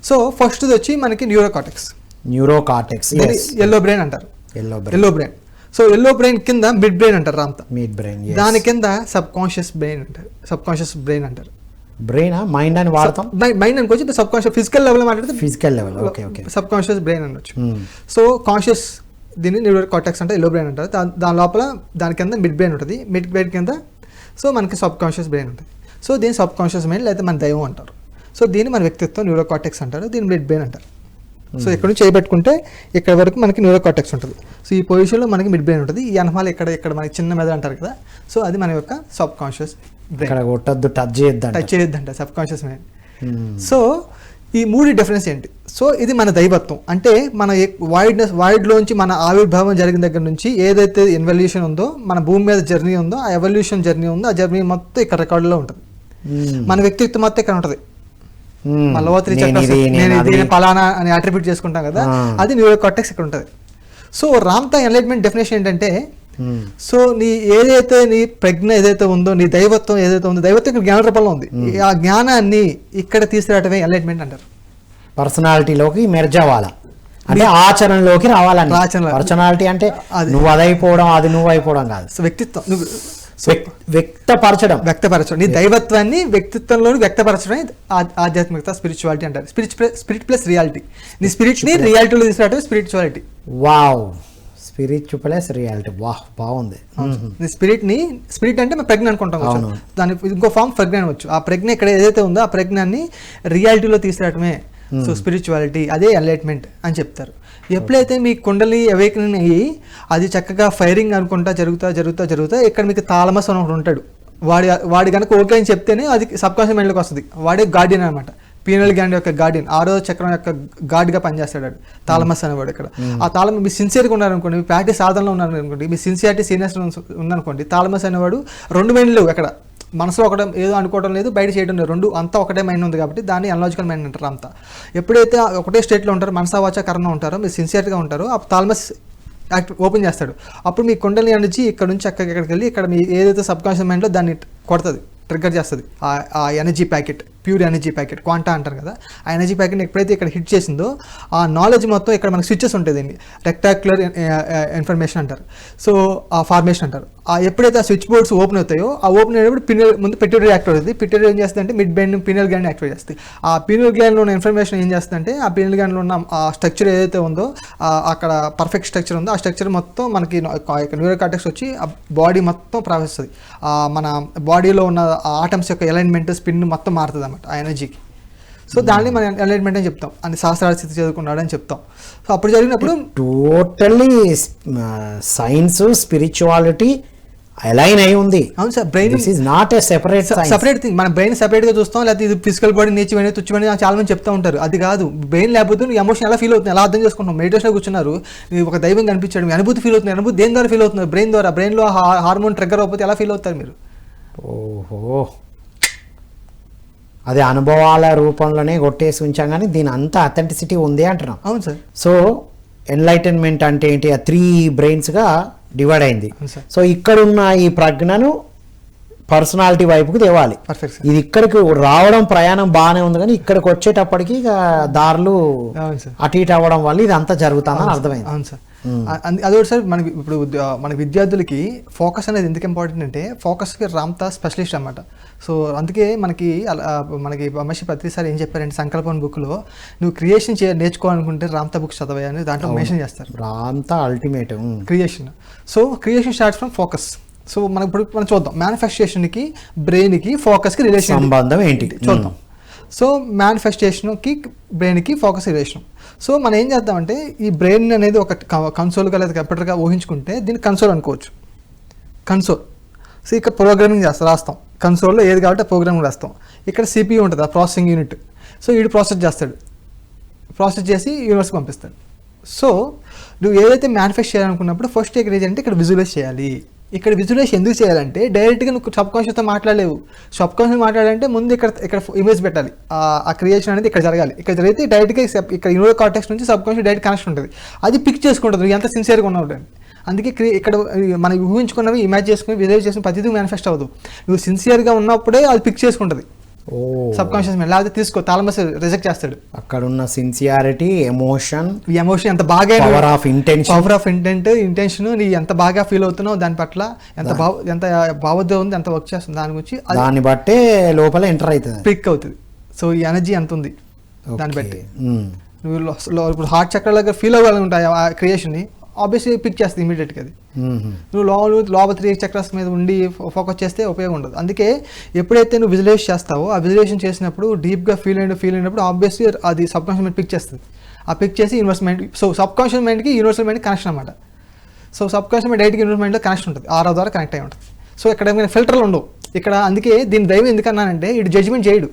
సో ఫస్ట్ వచ్చి మనకి న్యూరోకార్టెక్స్, ఎల్లో బ్రెయిన్ అంటారు, yellow brain. So yellow brain కింద మిడ్ బ్రెయిన్ అంటారు రామ్తా, మిడ్ బ్రెయిన్. దాని కింద సబ్ కాన్షియస్ బ్రెయిన్ అంటారు. బ్రెయిన్ మైండ్ అని వాడతాం, మైండ్ అనుకోవచ్చు, సబ్ కాన్షియస్ ఫిజికల్ లెవెల్ మాట్లాడితే physical level, sub conscious brain అనొచ్చు. సో కాన్షియస్ దీన్ని న్యూరో కార్టెక్స్ అంటే ఎల్లో బ్రెయిన్ అంటారు. దాని లోపల దాని కింద మిడ్ బ్రెయిన్ ఉంటుంది, మిడ్ బ్రెయిన్ కింద సో మనకి సబ్ కాన్షియస్ బ్రెయిన్ ఉంటుంది. సో దీన్ని సబ్ కాన్షియస్ మైండ్ లేదా మన దైవం అంటారు. సో దీన్ని మన వ్యక్తిత్వం న్యూరో కార్టెక్స్ అంటారు, దీన్ని మిడ్ బ్రెయిన్ అంటారు. సో ఇక్కడ నుంచి చేయబెట్టుకుంటే ఇక్కడ వరకు మనకి న్యూరో కార్టెక్స్ ఉంటుంది. సో ఈ పొజిషన్లో మనకి మిడ్ బ్రెయిన్ ఉంటుంది, ఈ అనమాలు ఇక్కడ మనకి చిన్న మెదడు అంటారు కదా, సో అది మన యొక్క సబ్ కాన్షియస్ బ్రెయిన్. టచ్ చేయొద్దంట సబ్ కాన్షియస్ మైండ్. సో ఈ 3 డిఫరెన్స్ ఏంటి? సో ఇది మన దైవత్వం, అంటే మన వాయిడ్లోంచి మన ఆవిర్భావం జరిగిన దగ్గర నుంచి ఏదైతే ఇన్వల్యూషన్ ఉందో, మన భూమి మీద జర్నీ ఉందో, ఆ ఎవల్యూషన్ జర్నీ ఉందో, ఆ జర్నీ మొత్తం ఇక్కడ రికార్డులో ఉంటుంది. మన వ్యక్తిత్వం మొత్తం ఇక్కడ ఉంటుంది. నేను పలానా అని అట్రిబ్యూట్ చేసుకుంటాం కదా, అది న్యూరో కార్టెక్స్ ఇక్కడ ఉంటుంది. సో రామ్తా ఎన్లైట్మెంట్ డెఫినేషన్ ఏంటంటే, సో నీ ఏదైతే నీ ప్రజ్ఞ ఏదైతే ఉందో, నీ దైవత్వం ఏదైతే ఉందో, దైవత్వం ఇక్కడ జ్ఞాన రూపంలో ఉంది, ఆ జ్ఞానాన్ని ఇక్కడ తీసుకురావటమే ఎన్లైట్మెంట్ అంటారు. పర్సనాలిటీలోకి మెర్జ్ అవ్వాలా అంటే ఆచరణలోకి రావాలని. పర్సనాలిటీ అంటే నువ్వు అదైపోవడం, అది నువ్వు అయిపోవడం కాదు, వ్యక్తిత్వం. వ్యక్తపరచడం నీ దైవత్వాన్ని వ్యక్తిత్వంలో వ్యక్తపరచడం ఆధ్యాత్మికత, స్పిరిచువాలిటీ అంటారు. Spirit plus reality. నీ స్పిరిట్ ని రియాలిటీలో తీసుకురావడం spirituality. Wow, spirit plus reality. వాహ్, బాగుంది. నీ స్పిరిట్ అంటే మేము ప్రజ్ఞ అనుకుంటాం, దాని ఇంకో ఫామ్ ప్రజ్ఞ అనవచ్చు. ఆ ప్రజ్ఞ ఇక్కడ ఏదైతే ఉందో ఆ ప్రజ్ఞాన్ని రియాలిటీలో తీసుకురావడమే సో స్పిరిచువాలిటీ, అదే ఎన్లైట్మెంట్ అని చెప్తారు. ఎప్పుడైతే మీ కుండలి అవేకనింగ్ అయ్యి అది చక్కగా ఫైరింగ్ అనుకుంటా జరుగుతా ఇక్కడ మీకు తాళమస్ అని ఒకడు ఉంటాడు. వాడి కనుక ఓకే అని చెప్తేనే అది సబ్ కాన్షియస్ మైండ్లోకి వస్తుంది. వాడే గార్డియన్ అనమాట, పీనల్ గ్లాండ్ యొక్క గార్డియన్, 6వ చక్రం యొక్క గార్డ్గా పనిచేస్తాడు తాళమస్ అనేవాడు. ఇక్కడ ఆ తాళం మీ సిన్సియర్గా ఉన్నారనుకోండి, మీ ప్రాక్టీస్ సాధనలో ఉన్నారనుకోండి, మీ సిన్సియారిటీ సీనియర్స్ ఉందనుకోండి, తాళమస్ అనేవాడు 2 మైండ్లు అక్కడ మనసులో ఒకటే ఏదో అనుకోవడం లేదు, బయట చేయడం లేదు, 2 అంతా ఒకటే మైండ్ ఉంది కాబట్టి దాన్ని అనలాజికల్ మైండ్ అంటారు. అంతా ఎప్పుడైతే ఒకటే స్టేట్లో ఉంటారో, మనసా వాచ కర్మ ఉంటారో, మీరు సిన్సియర్గా ఉంటారో, ఆ థాలమస్ ఓపెన్ చేస్తాడు. అప్పుడు మీ కుండలి ఎనర్జీ ఇక్కడ నుంచి ఎక్కడికి వెళ్ళి ఇక్కడ మీ ఏదైతే సబ్ కాన్షియస్ మైండ్లో దాన్ని కొడుతుంది, ట్రిగ్గర్ చేస్తుంది. ఆ energy packet, pure energy packet, quanta అంటారు కదా, ఆ ఎనర్జీ ప్యాకెట్ని ఎప్పుడైతే ఇక్కడ హిట్ చేసిందో ఆ నాలెడ్జ్ మొత్తం ఇక్కడ మనకి స్విచ్చెస్ ఉంటుంది, దీన్ని రెక్టాక్యులర్ ఇన్ఫర్మేషన్ అంటారు. సో ఆ ఫార్మేషన్ అంటారు. ఎప్పుడైతే ఆ స్విచ్ బోర్డ్స్ ఓపెన్ అవుతాయో, ఆ ఓపెన్ అయినప్పుడు ముందు పిట్యూటరీ యాక్టివేట్ అవుతుంది. పిట్యూటరీ ఏం చేస్తుందంటే mid brain penal gland activate చేస్తుంది. ఆ పీనల్ గ్లాండ్లో ఉన్న ఇన్ఫర్మేషన్ ఏం చేస్తుందంటే ఆ పీనల్ గ్లాండ్లో ఉన్న ఆ స్ట్రక్చర్ ఏదైతే ఉందో, అక్కడ పర్ఫెక్ట్ స్ట్రక్చర్ ఉందో ఆ స్ట్రక్చర్ మొత్తం మనకి న్యూరల్ కార్టెక్స్ వచ్చి ఆ బాడీ మొత్తం ప్రవహిస్తుంది. మన బాడీలో ఉన్న ఆటమ్స్ యొక్క అలైన్మెంట్, స్పిన్ మొత్తం మారుతుంది అన్నమాట ఆ ఎనర్జీకి. సో దాన్ని మనం అలైన్మెంట్ అని చెప్తాం, అని శాస్త్రాల స్థితి చదువుకున్నాడు అని చెప్తాం. సో అప్పుడు జరిగినప్పుడు టోటల్లీ సైన్స్, స్పిరిచువాలిటీ అలైన్ అయి ఉంది. అవును sir, brain is not a separate thing. మన బ్రెయిన్ సెపరేట్గా చూస్తాం, లేకపోతే ఇది ఫిజికల్ బాడీ నేర్చుమని తుచ్చమని చాలా మంది చెప్తా ఉంటారు. అది కాదు. బ్రెయిన్ లేకపోతే నువ్వు ఎమోషన్ ఎలా ఫీల్ అవుతుంది, ఎలా అర్థం చేసుకుంటాం. మెడిటేషన్లో కూర్చున్నారు, మీరు ఒక దైవం కనిపించాడు, మీ అనుభూతి ఫీల్ అవుతుంది. అనుభూతి దేని ద్వారా ఫీల్ అవుతుంది? బ్రెయిన్ ద్వారా. బ్రెయిన్లో హార్మోన్ ట్రిగ్గర్ అయిపోతే ఎలా ఫీల్ అవుతారు మీరు? ఓహో, అది అనుభవాల రూపంలోనే కొట్టేసి ఉంచాం, కానీ దీని అంతా అథెంటిసిటీ ఉంది అంటున్నాం. అవును సార్. సో ఎన్లైటన్మెంట్ అంటే ఏంటి? ఆ 3 బ్రెయిన్స్గా డివైడ్ అయింది. సో ఇక్కడున్న ఈ ప్రజ్ఞను పర్సనాలిటీ వైపుకి తేవాలి. ఇది ఇక్కడికి రావడం ప్రయాణం బాగానే ఉంది, కానీ ఇక్కడికి వచ్చేటప్పటికి దారులు అటు ఇటు అవ్వడం వల్ల ఇది అంతా జరుగుతుందని అర్థమైంది. అవును సార్. అదొకటి సార్, మనకి ఇప్పుడు మన విద్యార్థులకి ఫోకస్ అనేది ఎందుకు ఇంపార్టెంట్ అంటే, ఫోకస్కి రామ్తా స్పెషలిస్ట్ అనమాట. సో అందుకే మనకి మహర్షి పత్రి సార్ ఏం చెప్పారంటే సంకల్పం బుక్లో, నువ్వు క్రియేషన్ నేర్చుకోవాలనుకుంటే రామ్తా బుక్స్ చదవా అని దాంట్లో మెన్షన్ చేస్తారు. Ramtha ultimate creation. So creation starts from focus. So మనం చూద్దాం మేనిఫెస్టేషన్కి, బ్రెయిన్కి, ఫోకస్కి రిలేషన్ సంబంధం ఏంటి చూద్దాం. సో మేనిఫెస్టేషన్కి, బ్రెయిన్కి, ఫోకస్ రిలేషన్. సో మనం ఏం చేద్దామంటే, ఈ బ్రెయిన్ అనేది ఒక కన్సోల్గా లేదా కంప్యూటర్గా ఊహించుకుంటే దీన్ని కన్సోల్ అనుకోవచ్చు. కన్సోల్. సో ఇక్కడ ప్రోగ్రామింగ్ రాస్తాం. కన్సోల్లో ఏది కాబట్టి ప్రోగ్రామింగ్ రాస్తాం. ఇక్కడ CPU ఉంటుంది, ఆ ప్రాసెసింగ్ యూనిట్. సో వీడు ప్రాసెస్ చేస్తాడు, ప్రాసెస్ చేసి యూనివర్స్కి పంపిస్తాడు. సో నువ్వు ఏదైతే మేనిఫెస్ట్ చేయాలనుకున్నప్పుడు ఫస్ట్ ఇక్కడ ఏంటంటే ఇక్కడ విజువలైజ్ చేయాలి. ఇక్కడ విజువలైజ్ ఎందుకు చేయాలంటే, డైరెక్ట్గా నువ్వు సబ్ కాన్షియస్తో మాట్లాడలేవు. సబ్ కాన్షియస్ మాట్లాడాలంటే ముందు ఇక్కడ ఇమేజ్ పెట్టాలి. ఆ క్రియేషన్ అనేది ఇక్కడ జరగాలి. ఇక్కడ జరిగితే డైరెక్ట్గా ఇక్కడ న్యూరల్ కార్టెక్స్ నుంచి సబ్ కాన్షియస్ డైరెక్ట్ కనెక్షన్ ఉంటుంది. అది పిక్ చేసుకుంటుంది నువ్వు ఎంత సిన్సియర్గా ఉన్నావు. అందుకే ఇక్కడ మనం ఊహించుకున్నవి ఇమాజిన్ చేసుకుని విజువలైజ్ చేసుకుని ప్రతిదీ మేనిఫెస్ట్ అవ్వదు. నువ్వు సిన్సియర్గా ఉన్నప్పుడే అది పిక్ చేసుకుంటుంది సబ్ కాన్షియస్ మైండ్. లేకపోతే తీసుకో, థాలమస్ రిజెక్ట్ చేస్తాడు. అక్కడ ఉన్న సిన్సియారిటీ, ఎమోషన్ ఎంత బాగా, పవర్ ఆఫ్ ఇంటెన్షన్ నీ ఎంత బాగా ఫీల్ అవుతున్నావు దాని పట్ల, ఎంత భావోద్వేగం ఉంది, ఎంత వర్క్ చేస్తుంది దాని గురించి, దాన్ని బట్టే లోపల ఎంటర్ అవుతుంది, పిక్ అవుతుంది. సో ఈ ఎనర్జీ ఎంత ఉంది దాన్ని బట్టి నువ్వు ఇప్పుడు హార్ట్ చక్ర దగ్గర ఫీల్ అవ్వాలనుకుంటాయి ఆ క్రియేషన్ని, ఆబ్వియస్లీ పిక్ చేస్తుంది ఇమీడియట్గా. అది నువ్వు లోపల 3 చక్రాస్ మీద ఉండి ఫోకస్ చేస్తే ఉపయోగం ఉండదు. అందుకే ఎప్పుడైతే నువ్వు విజువలైజ్ చేస్తావో, ఆ విజువలైజేషన్ చేసినప్పుడు డీప్గా ఫీల్ అయినప్పుడు ఆబ్వియస్లీ అది సబ్ కాన్షియస్ మైండ్ పిక్ చేస్తుంది. ఆ పిక్ చేసి universal mind, so sub conscious మైండ్కి యూనివర్సల్ మైండ్ కనెక్షన్ అనమాట. సో సబ్ కాన్షియస్ మైండ్ డైరెక్ట్గా యూనివర్సల్ మైండ్లో కనెక్షన్ ఉంటుంది, ఆరో ద్వారా కనెక్ట్ అయి ఉంటుంది. సో ఇక్కడ ఫిల్టర్లు ఉండవు ఇక్కడ. అందుకే దీని దైవం ఎందుకన్నానంటే, ఇటు జడ్జిమెంట్ చేయడు.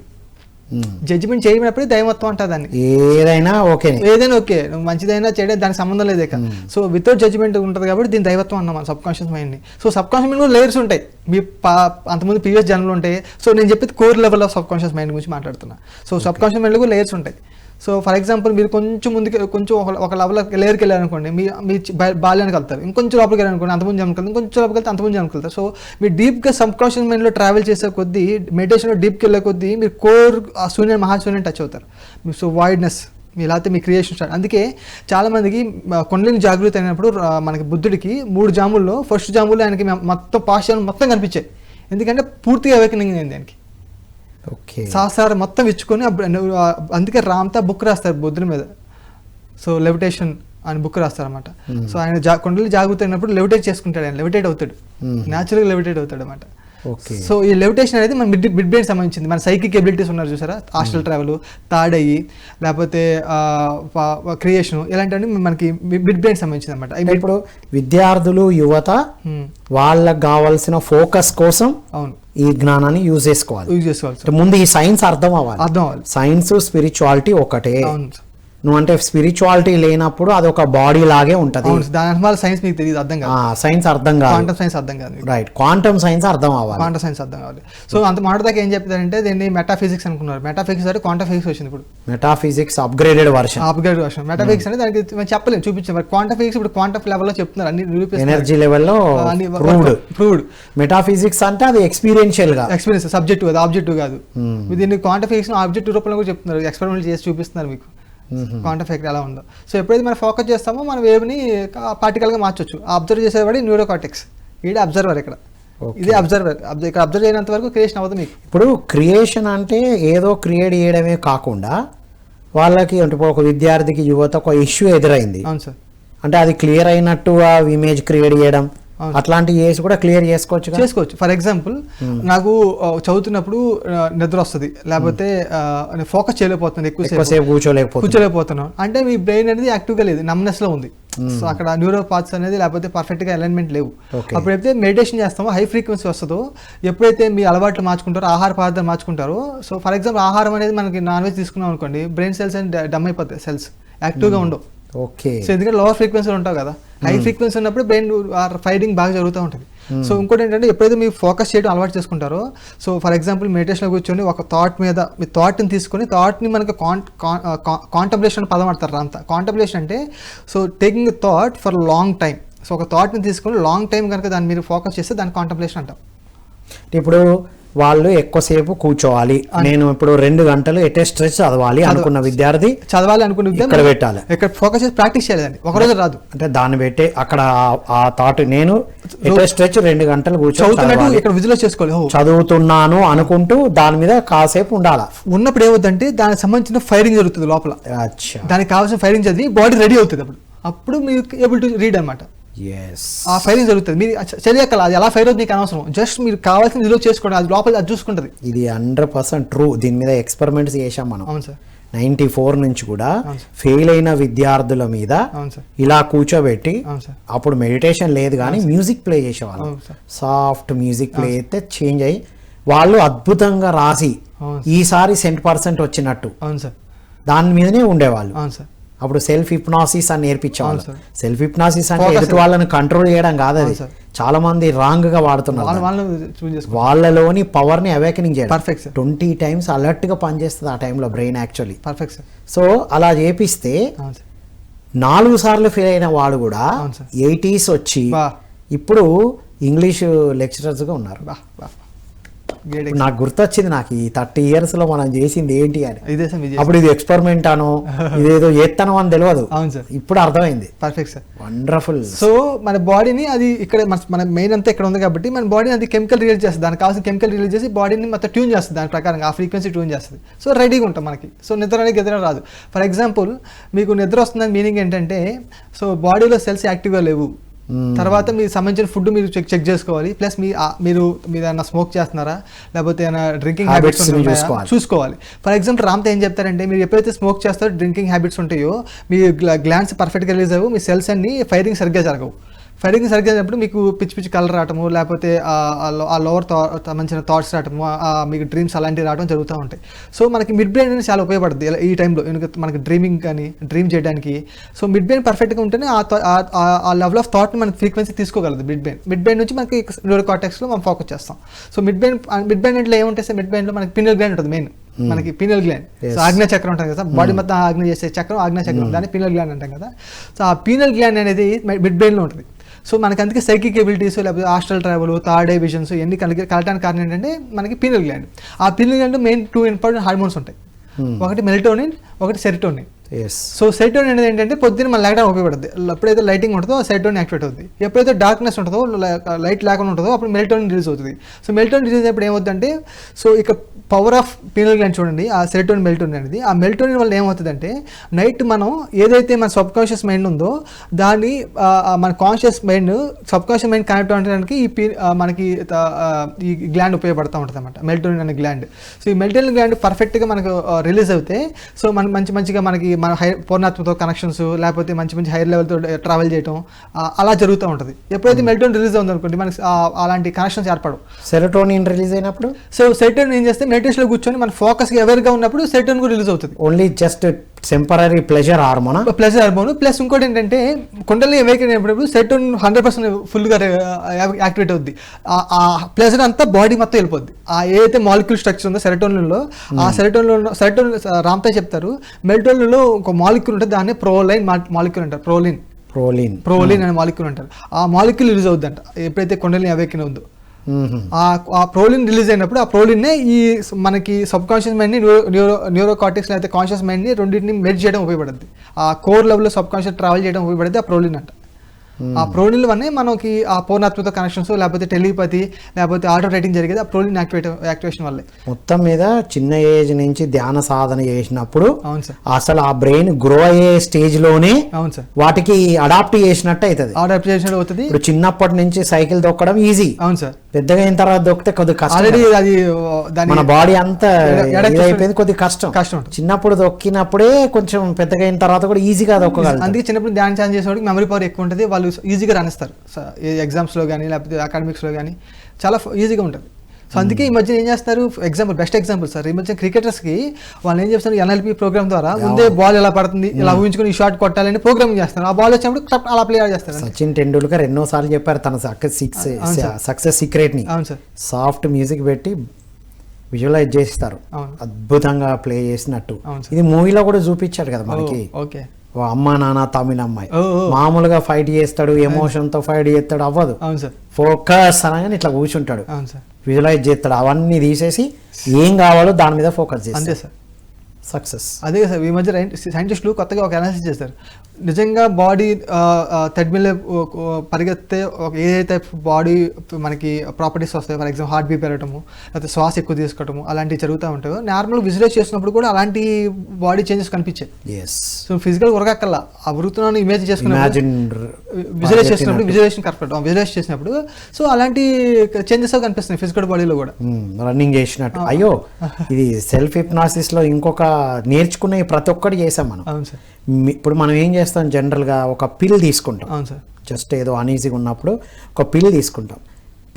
జడ్జిమెంట్ చేయనప్పుడే దైవత్వం అంటారు దాన్ని. ఏదైనా ఓకే నువ్వు మంచిదైనా చెడే దానికి సంబంధం లేదే. సో వితౌట్ జడ్జిమెంట్ ఉంటుంది కాబట్టి దీని దైవత్వం అన్నాం మన సబ్ కాన్షియస్ మైండ్ని. So sub conscious mind layers ఉంటాయి, మీ అంతకుముందు ప్రీవియస్ జన్మలు ఉంటాయి. సో నేను చెప్పేది core level of sub conscious mind గురించి మాట్లాడుతున్నా. సో సబ్ కాన్షియస్ మైండ్లో కూడా లేయర్స్ ఉంటాయి. సో ఫర్ ఎగ్జాంపుల్ మీరు కొంచెం ముందుకి కొంచెం ఒక లెవెల్ లేయర్కి వెళ్ళారనుకోండి, మీ బాల్యానికి వెళ్తారు. ఇంకొంచెం లోపలికి వెళ్ళారనుకోండి, అంతకుముందు జన్మకి వెళ్తారు. ఇంకొంచెం లోపలికి వెళ్తే అంతకుముందు జన్మకి వెళ్తారు. సో మీరు డీప్గా సబ్ కాన్షియస్ మైండ్లో ట్రావెల్ చేసే కొద్దీ, మెడిటేషన్లో డీప్కి వెళ్ళే కొద్దీ మీరు కోర్ శూన్యం, మహాశూన్యం టచ్ అవుతారు. సో వాయిడ్నెస్, ఇలా అయితే మీ క్రియేషన్ స్టార్ట్. అందుకే చాలామందికి కొండలిని జాగృతి అయినప్పుడు మనకి బుద్ధుడికి 3 జాముల్లో ఫస్ట్ జాముల్లో ఆయనకి మొత్తం పాశ్చాత్యం మొత్తం కనిపించాయి. ఎందుకంటే పూర్తిగా అవేకనింగ్ అయింది ఆయనకి. ఓకే, సహస్రాలు మొత్తం ఇచ్చుకొని అందుకే రామ్తా బుక్ రాస్తారు బుద్ధుడి మీద. సో లెవిటేషన్ అని బుక్ రాస్తారన్నమాట. సో ఆయన కొండలి జాగృతి అయినప్పుడు లెవిటేట్ చేసుకుంటాడు, ఆయన లెవిటేట్ అవుతాడు, న్యాచురల్గా లెవిటేట్ అవుతాడు అనమాట. సో ఈ లెవిటేషన్ అనేది మన మిడ్ బ్రెయిన్ సంబంధించింది. మన సైకిక్ ఎబిలిటీస్ ఉన్నారు చూసారా, హాస్టల్ ట్రావెల్, థర్డ్ ఐ, లేకపోతే క్రియేషన్, ఇలాంటివన్నీ మనకి మిడ్ బ్రెయిన్ సంబంధించింది అనమాట. ఇప్పుడు విద్యార్థులు యువత వాళ్ళకి కావాల్సిన ఫోకస్ కోసం అవును ఈ జ్ఞానాన్ని యూజ్ చేసుకోవాలి. ముందు ఈ సైన్స్ అర్థం అవ్వాలి. సైన్స్ స్పిరిచువాలిటీ ఒకటే. నువ్వు అంటే స్పిరిచువాలిటీ లేనప్పుడు అది ఒక బాడీ లాగే ఉంటది. దాని సైన్స్ మీకు తెలియదు, అర్థం కాదు. సైన్స్ అర్థం కాదు, క్వాంటమ్ సైన్స్ అర్థం కాదు. రైట్, క్వాంటమ్ సైన్స్ అర్థం అవ్వాలి. క్వాంటమ్ సైన్స్ అర్థం కావాలి. సో అంత మాట దాకా ఏం చెప్తారంటే దీన్ని మెటాఫిజిక్స్ అనుకున్నారు. మెటాఫిజిక్స్ అంటే క్వాంటమ్ ఫిజిక్స్ వచ్చింది. ఇప్పుడు మెటాఫిజిక్స్ అప్గ్రేడెడ్ వర్షన్. మెటాఫిజిక్స్ అంటే దానికి మనం చెప్పలేము, చూపించాం. మరి క్వాంటమ్ ఫిజిక్స్ ఇప్పుడు క్వాంటమ్ లెవెల్లో చెప్తున్నారు, అన్ని ఎనర్జీ లెవెల్లో ప్రూవ్డ్. మెటాఫిజిక్స్ అంటే అది ఎక్స్పీరియన్స్ సబ్జెక్టివ్, అది ఆబ్జెక్టివ్ కాదు. దీన్ని క్వాంటమ్ ఫిజిక్స్ ఆబ్జెక్టివ్ రూపంలో కూడా చెప్తున్నారు, ఎక్స్పెరిమెంట్ చేసి చూపిస్తున్నారు మీకు క్వాంటమ్ ఎఫెక్ట్ ఎలా ఉందో. సో ఎప్పుడైతే మనం ఫోకస్ చేస్తామో మనం వేవ్ని పార్టికల్గా మార్చొచ్చు. అబ్జర్వ్ చేసేవాడి న్యూరోకార్టెక్స్, ఇది అబ్జర్వర్. ఇక్కడ ఇది అబ్జర్వర్. ఇక్కడ అబ్జర్వ్ చేయనంత వరకు క్రియేషన్ అవ్వదు మీకు. ఇప్పుడు క్రియేషన్ అంటే ఏదో క్రియేట్ చేయడమే కాకుండా వాళ్ళకి అంటే ఒక విద్యార్థికి యువత ఒక ఇష్యూ ఎదురైంది. అవును సార్. అంటే అది క్లియర్ అయినట్టుగా ఇమేజ్ క్రియేట్ చేయడం అట్లాంటివి చేసి కూడా క్లియర్ చేసుకోవచ్చు. ఫర్ ఎగ్జాంపుల్ నాకు చదువుతున్నప్పుడు నిద్ర వస్తుంది, లేకపోతే ఫోకస్ చేయలేకపోతుంది, ఎక్కువసేపు కూర్చోలేకపోతున్నాను అంటే మీ బ్రెయిన్ అనేది యాక్టివ్గా లేదు, నమ్నెస్ లో ఉంది. సో అక్కడ న్యూరో పార్ట్స్ అనేది లేకపోతే పర్ఫెక్ట్ గా అలైన్మెంట్ లేవు. అప్పుడైతే మెడిటేషన్ చేస్తామో హై ఫ్రీక్వెన్సీ వస్తుందో, ఎప్పుడైతే మీ అలవాట్లు మార్చుకుంటారో, ఆహార పదార్థాలు మార్చుకుంటారో. సో ఫర్ ఎగ్జాంపుల్ ఆహారం అనేది మనకి నాన్ వెజ్ తీసుకున్నాం అనుకోండి, బ్రెయిన్ సెల్స్ అని డమ్ అయిపోతాయి, సెల్స్ యాక్టివ్గా ఉండవు. ఓకే. సో ఎందుకంటే లోవర్ ఫ్రీక్వెన్సీలో ఉంటావు కదా, హై ఫ్రీక్వెన్సీ ఉన్నప్పుడు బ్రెయిన్ ఫైరింగ్ బాగా జరుగుతూ ఉంటుంది. సో ఇంకోటి ఏంటంటే ఎప్పుడైతే మీరు ఫోకస్ చేయడం అలవాటు చేసుకుంటారో, సో ఫర్ ఎగ్జాంపుల్ మెడిటేషన్లో కూర్చొని ఒక థాట్ మీద మీ థాట్ని తీసుకొని థాట్ని మనకి కాంటంప్లేషన్ పదం వాడతారు అంతా. కాంటంప్లేషన్ అంటే so taking thought for long time. So ఒక థాట్ని తీసుకొని లాంగ్ టైం కనుక దాన్ని మీరు ఫోకస్ చేస్తే దాన్ని కాంటంప్లేషన్ అంటాం. ఇప్పుడు వాళ్ళు ఎక్కువసేపు కూర్చోవాలి, నేను ఇప్పుడు 2 గంటలు ఎటే స్ట్రెచ్ చదవాలి అనుకున్న విద్యార్థి ఇక్కడ పెట్టాలి, ఇక్కడ ఫోకస్ చేసి ప్రాక్టీస్ చేయాలి. ఒక రోజు రాదు అంటే దాన్ని పెట్టి అక్కడ ఆ థాట్ నేను ఎటే స్ట్రెచ్ 2 గంటలు కూర్చోవాలి, ఇక్కడ విజువలైజ్ చేసుకోవాలి, చదువుతున్నాను అనుకుంటూ దాని మీద కాసేపు ఉండాలి. ఉన్నప్పుడు ఏమవుతుందంటే దానికి సంబంధించిన ఫైరింగ్ జరుగుతుంది లోపల, దానికి కావాల్సిన ఫైరింగ్ చదివి బాడీ రెడీ అవుతుంది. అప్పుడు మీరు ఏబుల్ టు రీడ్ అనమాట. ఆ ఫైరింగ్ జరుగుతుంది. మీరు చదివేకల అది ఎలా ఫైర్ అవుతుంది మీకు అనవసరం, జస్ట్ మీరు కావాల్సిన విలువ చేసుకోండి, అది లోపల అది చూసుకుంటుంది. ఇది 100% ట్రూ. దీని మీద ఎక్స్పెరిమెంట్స్ చేశాం మనం. అవును సార్. 94 నుంచి కూడా ఫెయిల్ అయిన విద్యార్థుల మీద ఇలా కూర్చోబెట్టి, అప్పుడు మెడిటేషన్ లేదు కానీ మ్యూజిక్ ప్లే చేసేవాళ్ళు, సాఫ్ట్ మ్యూజిక్ ప్లే అయితే చేంజ్ అయ్యి వాళ్ళు అద్భుతంగా రాసి ఈసారి 100% వచ్చినట్టు దాని మీదనే ఉండేవాళ్ళు. అప్పుడు సెల్ఫ్ హిప్నాసిస్ అని నేర్పించేవాళ్ళు. సెల్ఫ్ హిప్నాసిస్ అంటే ఎదుటి వాళ్ళని కంట్రోల్ చేయడం కాదు, అది చాలా మంది రాంగ్ గా వాడుతున్నారు. వాళ్ళలోని పవర్ ని అవేకనింగ్ చేయడం. 20 times అలర్ట్ గా పనిచేస్తుంది ఆ టైంలో బ్రెయిన్ యాక్చువల్లీ. సో అలా చేపిస్తే 4 సార్లు ఫెయిల్ అయిన వాడు కూడా 80s వచ్చి ఇప్పుడు ఇంగ్లీష్ లెక్చరర్స్ గా ఉన్నారు. నాకు గుర్తొచ్చింది, నాకు ఈ 30 years లో మనం చేసింది ఏంటి అని. అప్పుడు ఇది ఎక్స్పెరిమెంట్ అనో ఇదేదో చేస్తానో అని తెలియదు, ఇప్పుడు అర్థమైంది. Perfect sir, wonderful. సో మన బాడీని అది ఇక్కడ మన మెయిన్ అంతా ఇక్కడ ఉంది కాబట్టి మన బాడీని అది కెమికల్ రిలీజ్ చేస్తుంది, దానికి కావాల్సిన కెమికల్ రిలీజ్ చేసి బాడీని మొత్తం ట్యూన్ చేస్తుంది, దాని ప్రకారం ఆ ఫ్రీక్వెన్సీ ట్యూన్ చేస్తుంది. సో రెడీగా ఉంటాం మనకి. సో నిద్ర అనేది నిద్ర రాదు. ఫర్ ఎగ్జాంపుల్ మీకు నిద్ర వస్తుందని మీనింగ్ ఏంటంటే సో బాడీలో సెల్స్ యాక్టివ్గా లేవు, తర్వాత మీకు సంబంధించిన ఫుడ్ మీరు చెక్ చేసుకోవాలి, ప్లస్ మీరు ఏదైనా స్మోక్ చేస్తున్నారా లేకపోతే ఏమైనా డ్రింకింగ్ హ్యాబిట్స్ చూసుకోవాలి. ఫర్ ఎగ్జాంపుల్ రామ్తో ఏం చెప్తారంటే మీరు ఎప్పుడైతే స్మోక్ చేస్తారో డ్రింకింగ్ హ్యాబిట్స్ ఉంటాయో మీ గ్లాండ్స్ పర్ఫెక్ట్గా రిలీజ్ అవ్వవు, మీ సెల్స్ అన్ని ఫైరింగ్ సరిగ్గా జరగవు. ఫైరింగ్ సరిగ్గా అయినప్పుడు మీకు పిచ్చి పిచ్చి కలర్ రావటము, లేకపోతే ఆ లోవర్ సంబంధించిన థాట్స్ రావటము, మీకు డ్రీమ్స్ అలాంటివి రావడం జరుగుతూ ఉంటాయి. సో మనకి మిడ్ బ్రెయిన్ అనేది చాలా ఉపయోగపడుతుంది ఈ టైంలో, మనకి డ్రీమింగ్ కానీ డ్రీమ్ చేయడానికి. సో మిడ్ బ్రెయిన్ పర్ఫెక్ట్గా ఉంటేనే ఆ లెవెల్ ఆఫ్ థాట్ని మనకి ఫ్రీక్వెన్సీ తీసుకోగలదు మిడ్ బ్రెయిన్ నుంచి మనకి న్యూరో కార్టెక్స్లో మనం ఫోకస్ చేస్తాం. సో మిడ్ బ్రెయిన్ అంటే ఏముంటాయి? మిడ్ బ్రెయిన్లో మనకి పీనియల్ గ్లాండ్ ఉంటుంది, మెయిన్ మనకి పీనియల్ గ్లాండ్. సో ఆజ్ఞా చక్రం ఉంటుంది కదా, బాడీ మొత్తం ఆజ్ఞ చేసే చక్రం ఆజ్ఞా చక్రం, దాన్ని పీనియల్ గ్లాండ్ అంటాం కదా. సో ఆ పీనియల్ గ్లాండ్ అనేది మిడ్ బ్రెయిన్లో ఉంటుంది. సో మనకి అందుకే సైకిక్ ఎబిలిటీస్ లేకపోతే hostel travel, third I visions ఇవన్నీ కలగడానికి కారణం ఏంటంటే మనకి పీనియల్ గ్లాండ్. ఆ pineal gland main 2 important hormones ఉంటాయి, ఒకటి మెలటోనిన్, ఒకటి సెరటోనిన్. ఎస్. సో సెరోటోనిన్ అనేది ఏంటంటే పొద్దున్న మనం లేకడానికి ఉపయోగపడుతుంది. ఎప్పుడైతే లైటింగ్ ఉంటుందో సెరోటోనిన్ యాక్టివేట్ అవుతుంది. ఎప్పుడైతే డార్క్నెస్ ఉంటుందో లైట్ లేకుండా ఉంటుందో అప్పుడు మెలటోనిన్ రిలీజ్ అవుతుంది. సో మెలటోనిన్ రిలీజ్ అయినప్పుడు ఏమవుతుందంటే సో ఇక పవర్ ఆఫ్ పీనల్ గ్లాండ్ చూడండి, ఆ సెరోటోనిన్ మెలటోనిన్ అనేది. ఆ మెలటోనిన్ వల్ల ఏమవుతుందంటే నైట్ మనం ఏదైతే మన సబ్ కాన్షియస్ మైండ్ ఉందో దాన్ని మన conscious mind sub conscious mind connect అవ్వడానికి మనకి ఈ గ్లాండ్ ఉపయోగపడుతూ ఉంటుంది అనమాట, మెలటోనిన్ అనే గ్లాండ్. సో ఈ మెలటోనిన్ గ్లాండ్ పర్ఫెక్ట్గా మనకు రిలీజ్ అవుతే సో మనకి మంచిగా మనకి మన పూర్ణాత్మతో కనెక్షన్స్ లేకపోతే మంచి హైర్ లెవెల్తో ట్రావెల్ చేయడం అలా జరుగుతూ ఉంటుంది. ఎప్పుడైతే మెలటోనిన్ రిలీజ్ అవుతుంది అనుకోండి మనకి అలాంటి కనెక్షన్స్ ఏర్పడవు. సెరోటోనిన్ రిలీజ్ అయినప్పుడు సో సెరోటోనిన్ ఏం చేస్తే మెడిటేషన్లో కూర్చొని మన ఫోకస్గా అవేర్గా ఉన్నప్పుడు సెరోటోనిన్ కూడా రిలీజ్ అవుతుంది. Only just temporary pleasure hormone. Pleasure hormone plus ఇంకోటి ఏంటంటే కుండలిని అవేకన్ అయినప్పుడు సెరోటోనిన్ 100% ఫుల్గా యాక్టివేట్ అవుద్ది. ఆ ప్లెజర్ అంతా బాడీ మొత్తం వెళ్ళిపోద్ది. ఆ ఏదైతే మాలిక్యూల్ స్ట్రక్చర్ ఉందో సెరోటోనిన్లో ఆ సెరోటోనిన్ రామ్తే చెప్తారు మెలటోనిన్లో ఒక మాలిక్యూల్ ఉంటుంది, దాన్ని ప్రోలైన్ మాలిక్యూల్ అంటారు. ప్రోలిన్ అనే మాలిక్యూల్ అంటారు. ఆ మాలిక్యూల్ రిలీజ్ అవుద్ది అంట ఎప్పుడైతే కుండలిని అవేకన్ అవుద్దో. ఆ ప్రోలిన్ రిలీజ్ అయినప్పుడు ఆ ప్రోలిన్నే ఈ మనకి సబ్ కాన్షియస్ మైండ్ని న్యూరో కార్టెక్స్ లేకపోతే కాన్షియస్ మైండ్ని రెండింటిని మెర్జ్ చేయడం ఉపయోగపడుతుంది. ఆ కోర్ లెవెల్లో సబ్ కాన్షియస్ ట్రావెల్ చేయడం ఉపయోగపడుతుంది ఆ ప్రోలిన్ అంట. ఆ ప్రోలిన్ వల్లనే మనకి ఆ పూర్ణాత్మక కనెక్షన్స్ లేకపోతే టెలిపతి లేకపోతే ఆటో రైటింగ్ జరిగేది ఆ ప్రోలిన్ యాక్టివేషన్ వల్లే. మొత్తం మీద చిన్న ఏజ్ నుంచి ధ్యాన సాధన చేసినప్పుడు అవును సార్ అసలు ఆ బ్రెయిన్ గ్రో అయ్యే స్టేజ్ లోనే అవును సార్ వాటికి అడాప్ట్ చేసినట్టు అవుతుంది. అడాప్ట్ చేసినట్టు అవుతుంది. ఇప్పుడు చిన్నప్పటి నుంచి సైకిల్ తొక్కడం ఈజీ, అవును సార్. పెద్దగా అయిన తర్వాత దొక్కితే కొద్దిగా కష్టం. ఆల్రెడీ అది మన బాడీ అంతా అయిపోయింది, కొద్దిగా కష్టం. చిన్నప్పుడు దొక్కినప్పుడే కొంచెం పెద్దగా అయిన తర్వాత కూడా ఈజీగా దొక్కగలరు. అందుకే చిన్నప్పుడు ధ్యానం ఛాన్స్ చేసేవాడికి మెమరీ పవర్ ఎక్కువ ఉంటుంది, వాళ్ళు ఈజీగా రాణిస్తారు ఎగ్జామ్స్లో కానీ లేకపోతే అకాడమిక్స్లో కానీ చాలా ఈజీగా ఉంటుంది. సో అందుకే ఈ మధ్య ఏం చేస్తారు బెస్ట్ ఎగ్జాంపుల్ సార్, ఈ మధ్య క్రికెటర్స్కి వాళ్ళు ఏం చేస్తారు ఎన్ఎల్పి ప్రోగ్రామ్ ద్వారా ముందే బాల్ ఎలా పడుతుంది ఇలా ఊహించుకుని ఈ షాట్ కొట్టాలని ప్రోగ్రామింగ్ చేస్తారు. ఆ బాల్ వచ్చినప్పుడు అలా ప్లే చేస్తారు. సచిన్ టెండూల్కర్ ఎన్నోసార్లు చెప్పారు తన సక్సెస్ సీక్రెట్ ని. అవును సార్. సాఫ్ట్ మ్యూజిక్ పెట్టి విజువలైజ్ చేస్తారు, అద్భుతంగా ప్లే చేసినట్టు. ఇది మూవీలో కూడా చూపించాడు కదా మనకి. ఓకే అమ్మ నాన్న తమిళ అమ్మాయి మామూలుగా ఫైట్ చేస్తాడు, ఎమోషన్ తో ఫైట్ చేస్తాడు, అవ్వదు. ఫోకస్ అనగానే ఇట్లా కూర్చుంటాడు, విజువలైజ్ చేస్తాడు, అవన్నీ తీసేసి ఏం కావాలో దాని మీద ఫోకస్ చేస్తాడు. సక్సెస్ అదే సార్. ఈ మధ్య సైంటిస్టులు కొత్తగా ఒక అనాలిసిస్ చేస్తారు. నిజంగా బాడీ థ్రెడ్మిల్ పరిగెత్తే ఏదైతే బాడీ మనకి ప్రాపర్టీస్ వస్తాయో, ఫర్ ఎగ్జాంపుల్ హార్ట్ బీట్ పెరగటము లేకపోతే శ్వాస ఎక్కువ తీసుకోవటము అలాంటివి జరుగుతూ ఉంటాయో నార్మల్ విజువలైజ్ చేసినప్పుడు కూడా అలాంటి బాడీ చేంజెస్ కనిపించాయి. సో ఫిజికల్ ఉరగక్కల్లా ఆ వృత్తులను ఇమేజ్ చేసుకున్నప్పుడు విజువలైజ్ చేసినప్పుడు విజువలైజేషన్ కరెక్ట్ విజువలైజ్ చేసినప్పుడు సో అలాంటి చేంజెస్ కనిపిస్తున్నాయి ఫిజికల్ బాడీలో కూడా. రన్నింగ్ చేసినట్టు. అయ్యో ఇది సెల్ఫ్ హిప్నాసిస్ లో ఇంకొక నేర్చుకునే ప్రతి ఒక్కటి చేసాం మనం. అవును సార్. ఇప్పుడు మనం ఏం చేస్తాం జనరల్గా ఒక పిల్ తీసుకుంటాం. అవును సార్. జస్ట్ ఏదో అనీజీగా ఉన్నప్పుడు ఒక పిల్ తీసుకుంటాం.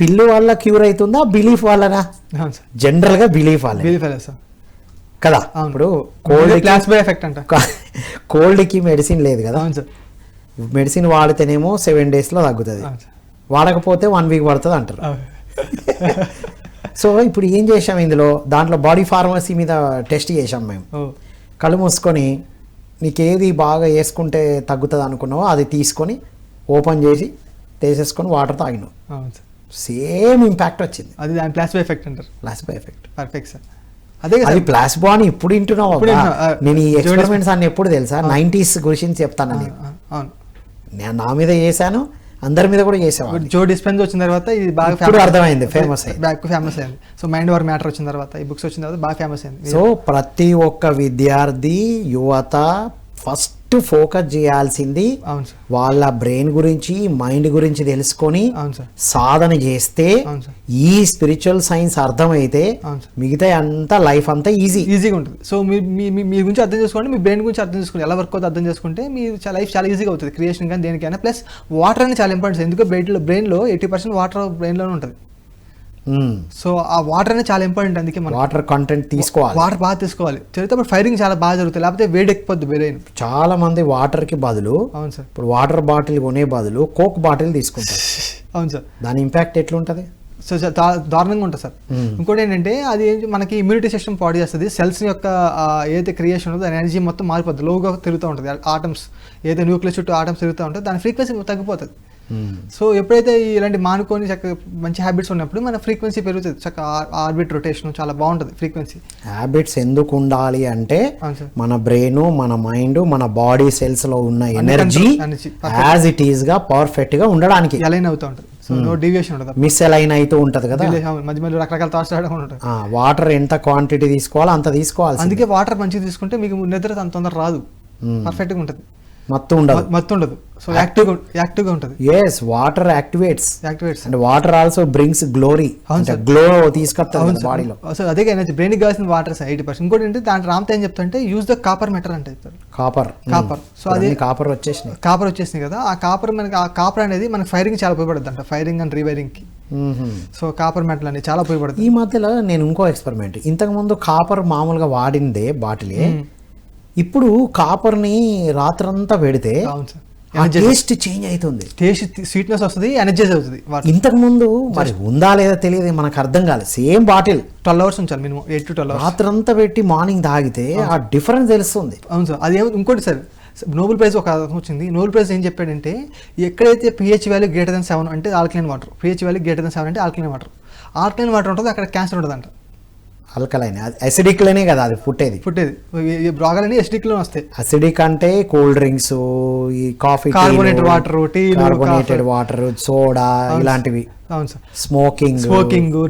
పిల్లు వల్ల క్యూర్ అవుతుందా బిలీఫ్ వల్లనా? జనరల్గా బిలీఫ్ వల్ల కదా. ఇప్పుడు కోల్డ్కి మెడిసిన్ లేదు కదా, మెడిసిన్ వాడితేనేమో 7 days తగ్గుతుంది, వాడకపోతే 1 week పడుతుంది అంటారు. సో ఇప్పుడు ఏం చేసాం దాంట్లో బాడీ ఫార్మసీ మీద టెస్ట్ చేసాం మేము. కళ్ళు మూసుకొని నీకేది బాగా వేసుకుంటే తగ్గుతుంది అనుకున్నావో అది తీసుకొని ఓపెన్ చేసి తీసేసుకొని వాటర్ తాగినావు, సేమ్ ఇంపాక్ట్ వచ్చింది. అది దాని ప్లాస్బో ఎఫెక్ట్ అంటారు. Placebo effect perfect sir. అదే అది ప్లాస్బో అని ఇప్పుడు వింటున్నావు. నేను ఈ ఎక్స్పెరిమెంట్స్ అన్ని ఎప్పుడు తెలుసా 90s గురించి చెప్తాను. నేను నా మీద చేశాను, అందరి మీద కూడా చేసేవాడు. జో డిస్పెన్స్ వచ్చిన తర్వాత ఇది బాగా అర్థమైంది, ఫేమస్ అయింది. సో మైండ్ ఓవర్ మ్యాటర్ వచ్చిన తర్వాత ఈ బుక్స్ వచ్చిన తర్వాత బాగా ఫేమస్ అయింది. సో ప్రతి ఒక్క విద్యార్థి యువత ఫస్ట్ ఫోకస్ చేయాల్సింది వాళ్ళ బ్రెయిన్ గురించి మైండ్ గురించి తెలుసుకొని సాధన చేస్తే ఈ స్పిరిచువల్ సైన్స్ అర్థమైతే మిగతా అంతా లైఫ్ అంతా ఈజీగా ఉంటుంది. సో మీ గురించి అర్థం చేసుకోండి, మీ బ్రెయిన్ గురించి అర్థం చేసుకోండి, ఎలా వర్క్ అవుతుంది అర్థం చేసుకుంటే మీ లైఫ్ చాలా ఈజీగా అవుతుంది, క్రియేషన్ కానీ దేనికైనా. ప్లస్ వాటర్ అనేది చాలా ఇంపార్టెంట్, ఎందుకంటే బ్రెయిన్లో 80% వాటర్ బ్రెయిన్లోనే ఉంటుంది. సో ఆ వాటర్ అనేది చాలా ఇంపార్టెంట్, అందుకే మనం వాటర్ కంటెంట్ తీసుకోవాలి, వాటర్ బాగా తీసుకోవాలి. చదివితే ఫైరింగ్ చాలా బాగా జరుగుతుంది, లేకపోతే వేడెక్కిపోద్ది బ్రెయిన్. చాలా మంది వాటర్ కి బదులు అవును సార్ ఇప్పుడు వాటర్ బాటిల్ కొనే బదులు కోక్ బాటిల్ తీసుకుంటారు. అవును సార్. దాని ఇంపాక్ట్ ఎట్లుంటది? సో దారుణంగా ఉంటుంది సార్. ఇంకోటి ఏంటంటే అది మనకి ఇమ్యూనిటీ సిస్టమ్ పాడు చేస్తుంది, సెల్స్ యొక్క ఏదైతే క్రియేషన్ ఉంటుందో దాని ఎనర్జీ మొత్తం మారిపోతుంది, లోగా తిరుగుతూ ఉంటుంది. ఆటమ్స్ ఏదైతే న్యూక్లియస్ చుట్టూ ఆటమ్స్ తిరుగుతూ ఉంటుంది, దాని ఫ్రీక్వెన్సీ తగ్గిపోతుంది. సో ఎప్పుడైతే ఇలాంటి మానుకొని చక్కగా మంచి హ్యాబిట్స్ ఉన్నప్పుడు మన ఫ్రీక్వెన్సీ పెరుగుతుంది, చక్కగా ఆర్బిట్ రొటేషన్ చాలా బాగుంటుంది ఫ్రీక్వెన్సీ. హ్యాబిట్స్ ఎందుకు ఉండాలి అంటే అవును సార్. మన బ్రెయిన్, మన మైండ్, మన బాడీ సెల్స్ లో ఉన్న ఎనర్జీ యాజ్ ఇట్ ఈస్ గా పర్ఫెక్ట్ గా ఉండడానికి అలైన్ అవుతూ ఉంటుంది. సో నో డీవియేషన్ ఉండదు, మిస్ అలైన్ అవుతూ ఉంటది కదా. మధ్య మధ్య రకరకాల థాట్స్ రావడం ఉంటుంది. వాటర్ ఎంత క్వాంటిటీ తీసుకోవాలో అంత తీసుకోవాలి. అందుకే వాటర్ మంచిగా తీసుకుంటే మీకు నిద్ర అంత తొందర రాదు, పర్ఫెక్ట్ గా ఉంటుంది, మత్తు ఉండదు. సో యాక్టివ్ గా ఉంటుంది. yes water activates and water also brings glory, అంటే గ్లో తీసుకొస్తుంది బాడీలో. సో అదే ఎనర్జీ బ్రెయిన్ కావాల్సిన వాటర్ 80%. ఇంకోటి ఏంటి దాంట్లో రామ్తో ఏం చెప్తా అంటే యూజ్ ద కాపర్ మెటర్ అంటే చెప్తారు. కాపర్ సో అది కాపర్ వచ్చేసినాయి కదా. ఆ కాపర్ మనకి ఆ కాపర్ అనేది మనకి ఫైరింగ్ చాలా ఉపయోగపడుతుంది అంట, ఫైరింగ్ అండ్ రీవైరింగ్ కి. సో కాపర్ మెటల్ అనేది చాలా ఉపయోగపడుతుంది. ఈ మధ్యలో నేను ఇంకో ఎక్స్పెరిమెంట్, ఇంతకు ముందు కాపర్ మామూలుగా వాడిందే బాటిలే, ఇప్పుడు కాపర్ ని రాత్రంతా పెడితే టేస్ట్ చేంజ్ అవుతుంది, టేస్ట్ స్వీట్నెస్ వస్తుంది, ఎనర్జైజ్ అవుతుంది. ఇంతకు ముందు మరి ఉందా లేదా తెలియదు, మనకు అర్థం కాలేదు. సేమ్ బాటిల్ 12 hours ఉంచాలి మినిమం, 8 to 12 hours. రాత్రంతా పెట్టి మార్నింగ్ తాగితే ఆ డిఫరెన్స్ తెలుస్తుంది. అవును సార్. అది ఇంకోటి సార్, నోబెల్ ప్రైజ్ ఒక వచ్చింది. నోబెల్ ప్రైజ్ ఏం చెప్పాడంటే ఎక్కడైతే pH వాల్యూ గ్రేటర్ దెన్ 7 అంటే alkaline water, pH value greater than 7 అంటే ఆల్కలైన్ వాటర్ ఉంటుంది, అక్కడ క్యాన్సర్ ఉంటుందంట. ఆల్కలైన్ అసిడిక్ లోనే కదా అది పుట్టేది రోగాలన్నీ అసిడిక్ లో వస్తాయి. అసిడిక్ అంటే కూల్ డ్రింక్స్, ఈ coffee, carbonated water, carbonated water, soda ఇలాంటివి. అవును సార్. స్మోకింగ్,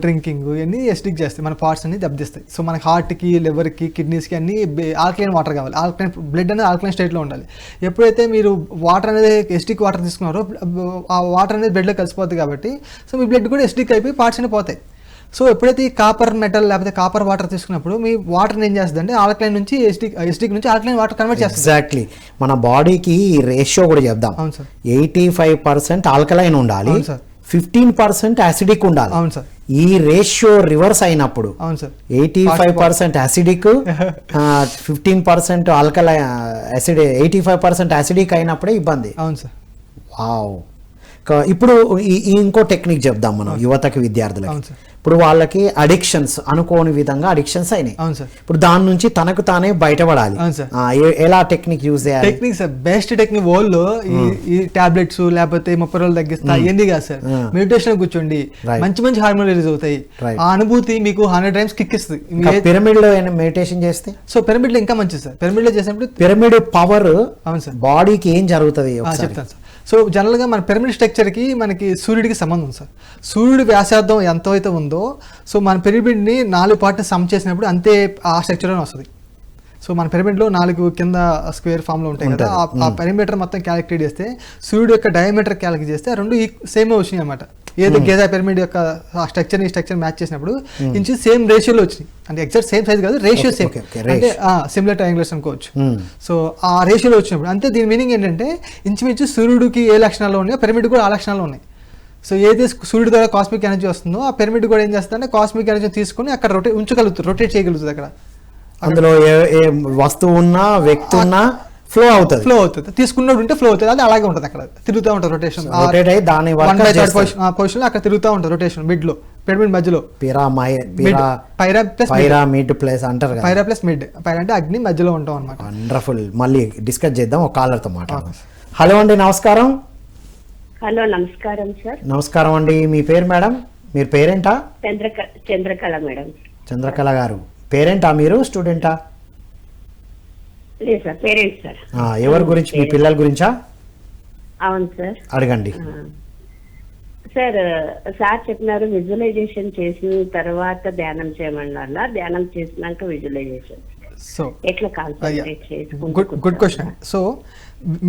డ్రింకింగ్ ఇవన్నీ ఎసిడిక్ చేస్తాయి, మన పార్ట్స్ అన్ని దెబ్బతీస్తాయి. సో మన హార్ట్ కి, లివర్ కి, కిడ్నీస్ కి అన్ని ఆల్కలైన్ వాటర్ కావాలి. ఆల్కలైన్ బ్లడ్ అనేది ఆల్కలైన్ స్టేట్ లో ఉండాలి. ఎప్పుడైతే మీరు వాటర్ అనేది ఎసిడిక్ వాటర్ తీసుకున్నారో ఆ వాటర్ అనేది బ్లడ్ లో కలిసిపోతుంది కాబట్టి సో మీ బ్లడ్ కూడా ఎసిడిక్ అయిపోయి పార్ట్స్ అన్ని పోతాయి. సో ఎప్పుడైతే ఈ కాపర్ మెటల్ లేకపోతే కాపర్ వాటర్ తీసుకున్నప్పుడు మీ వాటర్ ఏం చేస్తుంది అంటే ఆల్కలైన్ నుంచి ఎసిడిక్ నుంచి ఆల్కలైన్ వాటర్ కన్వర్ట్ చేస్తుంది. ఎగ్జాక్ట్లీ. మన బాడీకి రేషియో కూడా చెప్దాం. అవును సార్. 85% ఆల్కలైన్ ఉండాలి, 15% యాసిడిక్ ఉండాలి. అవును సార్. ఈ రేషియో రివర్స్ అయినప్పుడు, అవును సార్, 85% యాసిడిక్, 15% ఆల్కలైన్, 85% యాసిడిక్ అయినప్పుడే ఇబ్బంది. అవును సార్. వావ్. ఇప్పుడు ఇంకో టెక్నిక్ చెప్దాం మనం యువతకి, విద్యార్థులకి. ఇప్పుడు వాళ్ళకి అడిక్షన్స్, అనుకోని విధంగా అడిక్షన్స్ అయినాయి. అవును సార్. ఇప్పుడు దాని నుంచి తనకు తానే బయటపడాలి. అవును సార్. ఎలా టెక్నిక్ యూజ్ చేయాలి? Technique sir, best technique world లో ఈ టాబ్లెట్స్ లేకపోతే 30 రోజులు తగ్గిస్తా ఏంది కాదు సార్. మెడిటేషన్ కూర్చోండి, మంచి మంచి హార్మోన్ రిలీజ్ అవుతాయి. ఆ అనుభూతి మీకు 100 times కిక్ ఇస్తుంది. పిరమిడ్ లో మెడిటేషన్ చేస్తే, సో పిరమిడ్ లో ఇంకా మంచిది సార్. పిరమిడ్ లో చేసినప్పుడు పిరమిడ్ పవర్, అవును సార్, బాడీకి ఏం జరుగుతుంది చెప్తాను సార్. సో జనరల్గా మన పిరమిడ్ స్ట్రక్చర్కి మనకి సూర్యుడికి సంబంధం సార్. సూర్యుడి వ్యాసార్థం ఎంత అయితే ఉందో సో మన పిరమిడ్ని 4 పార్ట్ని సమ్ చేసినప్పుడు అంతే ఆ స్ట్రక్చర్లోనే వస్తుంది. సో మన పిరమిడ్లో 4 కింద స్క్వేర్ ఫామ్లో ఉంటాయి కదా, ఆ పెరిమీటర్ మొత్తం క్యాలిక్యులేట్ చేస్తే సూర్యుడు యొక్క డయామీటర్ క్యాలిక్యులేట్ చేస్తే ఆ రెండు సేమ్ వచ్చినాయి అనమాట. ఏదో గేజా పిరమిడ్ యొక్క స్ట్రక్చర్ మ్యాచ్ చేసినప్పుడు ఇంచు సేమ్ రేషియోలో వచ్చినాయి. అంటే ఎగ్జాక్ట్ సేమ్ సైజ్ కాదు, రేషియో సేమ్, అంటే సిమిలర్ ట్రయాంగులర్స్ అనుకోవచ్చు. సో ఆ రేషియోలో వచ్చినప్పుడు అంటే దీని మీనింగ్ ఏంటంటే ఇంచుమించు సూర్యుడికి ఏ లక్షణాలు ఉన్నాయో పిరమిడ్ కూడా ఆ లక్షణాలు ఉన్నాయి. సో ఏదైతే సూర్యుడి ద్వారా కాస్మిక్ ఎనర్జీ వస్తుందో ఆ పిరమిడ్ కూడా ఏం చేస్తుందంటే కాస్మిక్ ఎనర్జీ తీసుకొని అక్కడ రొటేట్ చేయగలుగుతుంది. అక్కడ అందులో ఏ వస్తువు ఉన్నా, వ్యక్తి ఉన్నా ఫ్లో అవుతుంది. తీసుకున్నప్పుడు ఉంటే ఫ్లో అవుతుంది, అది అలాగే ఉంటుంది. అక్కడ తిరుగుతూ ఉంటుంది రొటేషన్, పొజిషన్ అక్కడ తిరుగుతూ ఉంటుంది రొటేషన్ మిడ్ లో, పిరమిడ్ మధ్యలో. పిరమిడ్ ప్లస్ అంటారు, పైరా ప్లస్ మిడ్. పైరా అంటే అగ్ని, మధ్యలో ఉంటాం అనమాట. వండర్ఫుల్. మళ్ళీ డిస్కస్ చేద్దాం, ఒక కాలర్ తో మాట్లాడదాం. హలో అండి, నమస్కారం. హలో, నమస్కారం సార్. నమస్కారం అండి. మీ పేరు మేడం? మీరు పేరేంటా? చంద్రకళ మేడం. చంద్రకళ గారు, పేరెంటా మీరు, స్టూడెంటా? లేదు సార్, పేరెంట్స్ సార్. ఎవరి గురించి? మీ పిల్లల గురించా? అవును సార్. అడగండి సార్. సార్ చెప్పినారు విజువలైజేషన్ చేసిన తర్వాత ధ్యానం చేయమన్నారా, ధ్యానం చేసినాక విజువలైజేషన్, సో ఎట్లా కాన్సంట్రేట్ చేసుకుంటారు? Good question. సో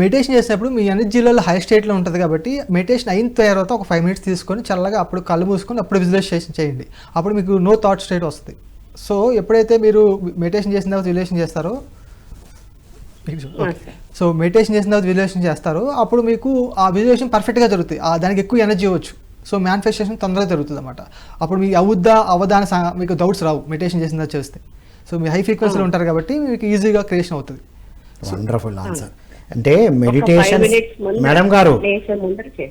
మెడిటేషన్ చేసినప్పుడు మీ ఎనర్జీలలో హై స్టేట్లో ఉంటుంది కాబట్టి మెడిటేషన్ అయిన తర్వాత ఒక 5 minutes తీసుకొని చల్లగా అప్పుడు కళ్ళు మూసుకొని అప్పుడు విజువలైజేషన్ చేయండి. అప్పుడు మీకు నో థాట్ స్టేట్ వస్తుంది. సో ఎప్పుడైతే మీరు మెడిటేషన్ చేసిన తర్వాత విజువలైజేషన్ చేస్తారో అప్పుడు మీకు ఆ విజువలైజేషన్ పర్ఫెక్ట్గా జరుగుతుంది, దానికి ఎక్కువ ఎనర్జీ ఇవ్వచ్చు. సో మ్యానిఫెస్టేషన్ తొందరగా జరుగుతుంది అనమాట. అప్పుడు మీకు అవదా మీకు డౌట్స్ రావు మెడిటేషన్ చేసిన తర్వాత చేస్తే. సో మీ హై ఫ్రీక్వెన్సీలో ఉంటారు కాబట్టి మీకు ఈజీగా క్రియేషన్ అవుతుంది. Wonderful answer. అంటే మెడిటేషన్ మేడం గారు,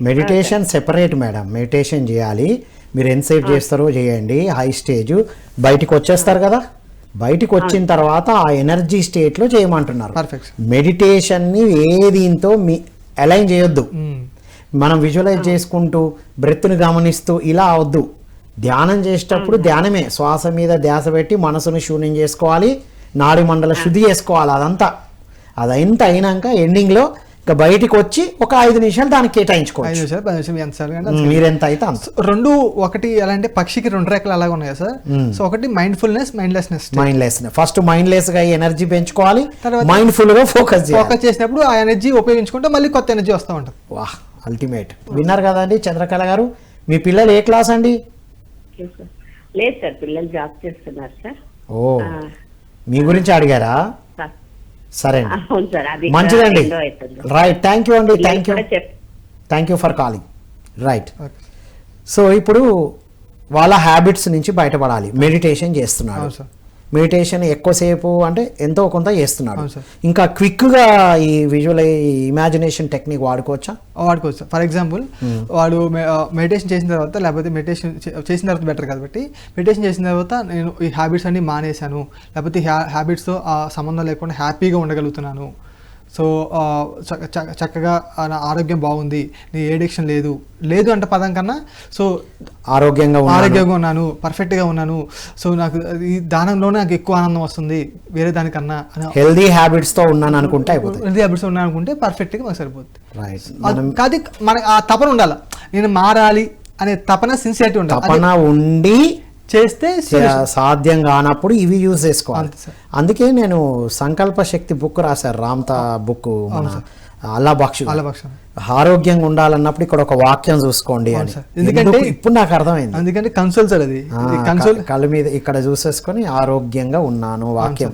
మెడిటేషన్ సెపరేట్ మేడం. మెడిటేషన్ చేయాలి, మీరు ఎంతసేపు చేస్తారో చేయండి. హై స్టేజ్ బయటికి వచ్చేస్తారు కదా, బయటికి వచ్చిన తర్వాత ఆ ఎనర్జీ స్టేట్ లో చేయమంటున్నారు. పర్ఫెక్ట్. మెడిటేషన్ ని ఏ దీంతో అలైన్ చేయొద్దు. మనం విజువలైజ్ చేసుకుంటూ బ్రెత్ని గమనిస్తూ ఇలా అవద్దు. ధ్యానం చేసేటప్పుడు ధ్యానమే, శ్వాస మీద ధ్యాస పెట్టి మనసును శూన్యం చేసుకోవాలి, నాడి మండల శుద్ధి చేసుకోవాలి. అదంతా అయినాక ఎండింగ్లో ఇంకా బయటికి వచ్చి ఒక 5 నిమిషాలు దానికి కేటాయించుకోవచ్చు. 5 నిమిషాలు 10 నిమిషాలు ఎంతసార్లు అంటే మీరెంత అయితే అంత. రెండు ఒకటి ఎలా అంటే పక్షికి 2 రెక్కలు అలాగే ఉన్నాయి సార్. సో ఒకటి మైండ్ఫుల్నెస్, మైండ్లెస్నెస్. ఫస్ట్ మైండ్లెస్ గా ఎనర్జీ పెంచుకోవాలి, మైండ్ఫుల్ గా ఫోకస్ చేసినప్పుడు ఆ ఎనర్జీ ఉపయోగించుకుంటే మళ్ళీ కొత్త ఎనర్జీ వస్తూ ఉంటుంది. వాహ్, అల్టిమేట్. విన్నారు కదండి చంద్రకళ గారు. మీ పిల్లలు ఏ క్లాస్ అండి? లేదు సార్, పిల్లలు జాబ్ చేస్తున్నారు సార్. ఓ, మీ గురించి అడిగారా? సరే అండి, అవును సార్, అది మంచిదండి. రెండో అవుతుంది. రైట్, థ్యాంక్ యూ అండి, థ్యాంక్ యూ, కూడా thank you for calling. Right. So ఇప్పుడు వాళ్ళ హ్యాబిట్స్ నుంచి బయటపడాలి. మెడిటేషన్ చేస్తున్నాడు, అవును సార్. మెడిటేషన్ ఎక్కువసేపు అంటే ఎంతో కొంత చేస్తున్నాడు. అవును సార్. ఇంకా క్విక్గా ఈ ఇమాజినేషన్ టెక్నిక్ వాడుకోవచ్చా? వాడుకోవచ్చు. ఫర్ ఎగ్జాంపుల్ వాడు మెడిటేషన్ చేసిన తర్వాత, లేకపోతే మెడిటేషన్ చేసిన తర్వాత బెటర్ కాబట్టి, మెడిటేషన్ చేసిన తర్వాత నేను ఈ హ్యాబిట్స్ అన్ని మానేశాను, లేకపోతే హ్యాబిట్స్తో సంబంధం లేకుండా హ్యాపీగా ఉండగలుగుతున్నాను, సో చక్కగా నా ఆరోగ్యం బాగుంది, నీ ఎడిక్షన్ లేదు అంటే పదం కన్నా సో ఆరోగ్యంగా ఉన్నాను, పర్ఫెక్ట్గా ఉన్నాను, సో నాకు ఈ దానంలోనే నాకు ఎక్కువ ఆనందం వస్తుంది వేరే దానికన్నా, హెల్దీ హ్యాబిట్స్తో ఉన్నాను అనుకుంటే హెల్దీ హ్యాబిట్స్ ఉన్నాను అనుకుంటే పర్ఫెక్ట్గా మాకు సరిపోతుంది. రైట్. కాదు, మనకి ఆ తపన ఉండాలి, నేను మారాలి అనే తపన, సిన్సియారిటీ ఉండాలి. తపన ఉండి చేస్తే సాధ్యం కానప్పుడు ఇవి యూజ్ చేసుకోవాలి. అందుకే నేను సంకల్ప శక్తి బుక్ రాశారు, రామ్తా బుక్, మన అల్లా బక్షు. ఆరోగ్యంగా ఉండాలన్నప్పుడు ఇక్కడ ఒక వాక్యం చూసుకోండి అని. ఎందుకంటే ఇప్పుడు నాకు అర్థమైంది, ఎందుకంటే కన్సోల్ సార్, అది కన్సోల్ కళ్ళ మీద ఇక్కడ చూసేసుకొని ఆరోగ్యంగా ఉన్నాను వాక్యం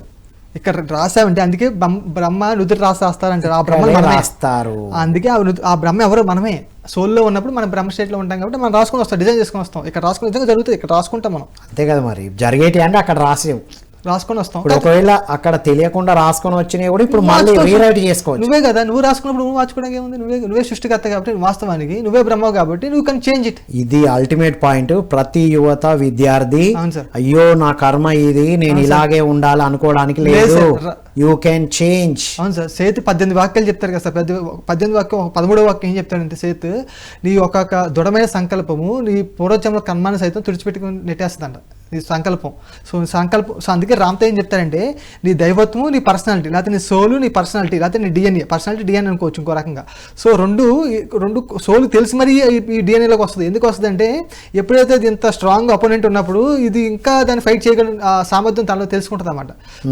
ఇక్కడ రాసామంటే, అందుకే బ్రహ్మ నుదురు రాస్తారంటారు. ఆ బ్రహ్మ రాస్తారు, అందుకే ఆ బ్రహ్మ ఎవరు? మనమే. సోల్లో ఉన్నప్పుడు మనం బ్రహ్మ స్టేట్లో ఉంటాం కాబట్టి మనం రాసుకొని వస్తాం, డిజైన్ చేసుకొని వస్తాం. ఇక్కడ రాసుకుని విధంగా జరుగుతుంది, ఇక్కడ రాసుకుంటాం మనం. అంతే కదా మరి, జరిగేటి అంటే అక్కడ రాసుకొని వస్తాం. ఒకవేళ అక్కడ తెలియకుండా రాసుకొని వచ్చినాయి కూడా ఇప్పుడు మళ్ళీ రీరైట్ చేసుకోవచ్చు. నువ్వే కదా, నువ్వు రాసుకున్నప్పుడు నువ్వు మార్చుకోవడానికి ఏముంది? నువ్వే సృష్టికర్త కాబట్టి, వాస్తవానికి నువ్వే బ్రహ్మ కాబట్టి నువ్వు కెన్ చేంజ్ ఇట్. ఇది అల్టిమేట్ పాయింట్. ప్రతి యువత విద్యార్థి అయ్యో నా కర్మ ఇది, నేను ఇలాగే ఉండాలి అనుకోవడానికి లేదు. You can change. అవును సార్. సేతు 18 వాక్యాలు చెప్తారు కదా సార్. 18 వాక్యం 13వ వాక్యం ఏం చెప్తాడంటే, సేతు నీ ఒక్కొక్క దృఢమైన సంకల్పము నీ పూర్వజన్మ కర్మాన్ని సైతం తుడిచిపెట్టుకుని నెట్టేస్తుందంట, నీ సంకల్పం. సో అందుకే రామ్తో ఏం చెప్తారంటే, నీ దైవత్వము నీ పర్సనాలిటీ, లేకపోతే నీ సోలు నీ పర్సనాలిటీ, లేకపోతే నీ డిఎన్ఏ. పర్సనాలిటీ డిఎన్ఏ అనుకోవచ్చు ఇంకో రకంగా. సో రెండు సోలు తెలిసి మరి ఈ డిఎన్ఏలోకి వస్తుంది. ఎందుకు వస్తుంది అంటే, ఎప్పుడైతే ఇది ఇంత స్ట్రాంగ్ అపోనెంట్ ఉన్నప్పుడు ఇది ఇంకా దాన్ని ఫైట్ చేయగల సామర్థ్యం తనలో తెలుసుకుంటుంది అనమాట.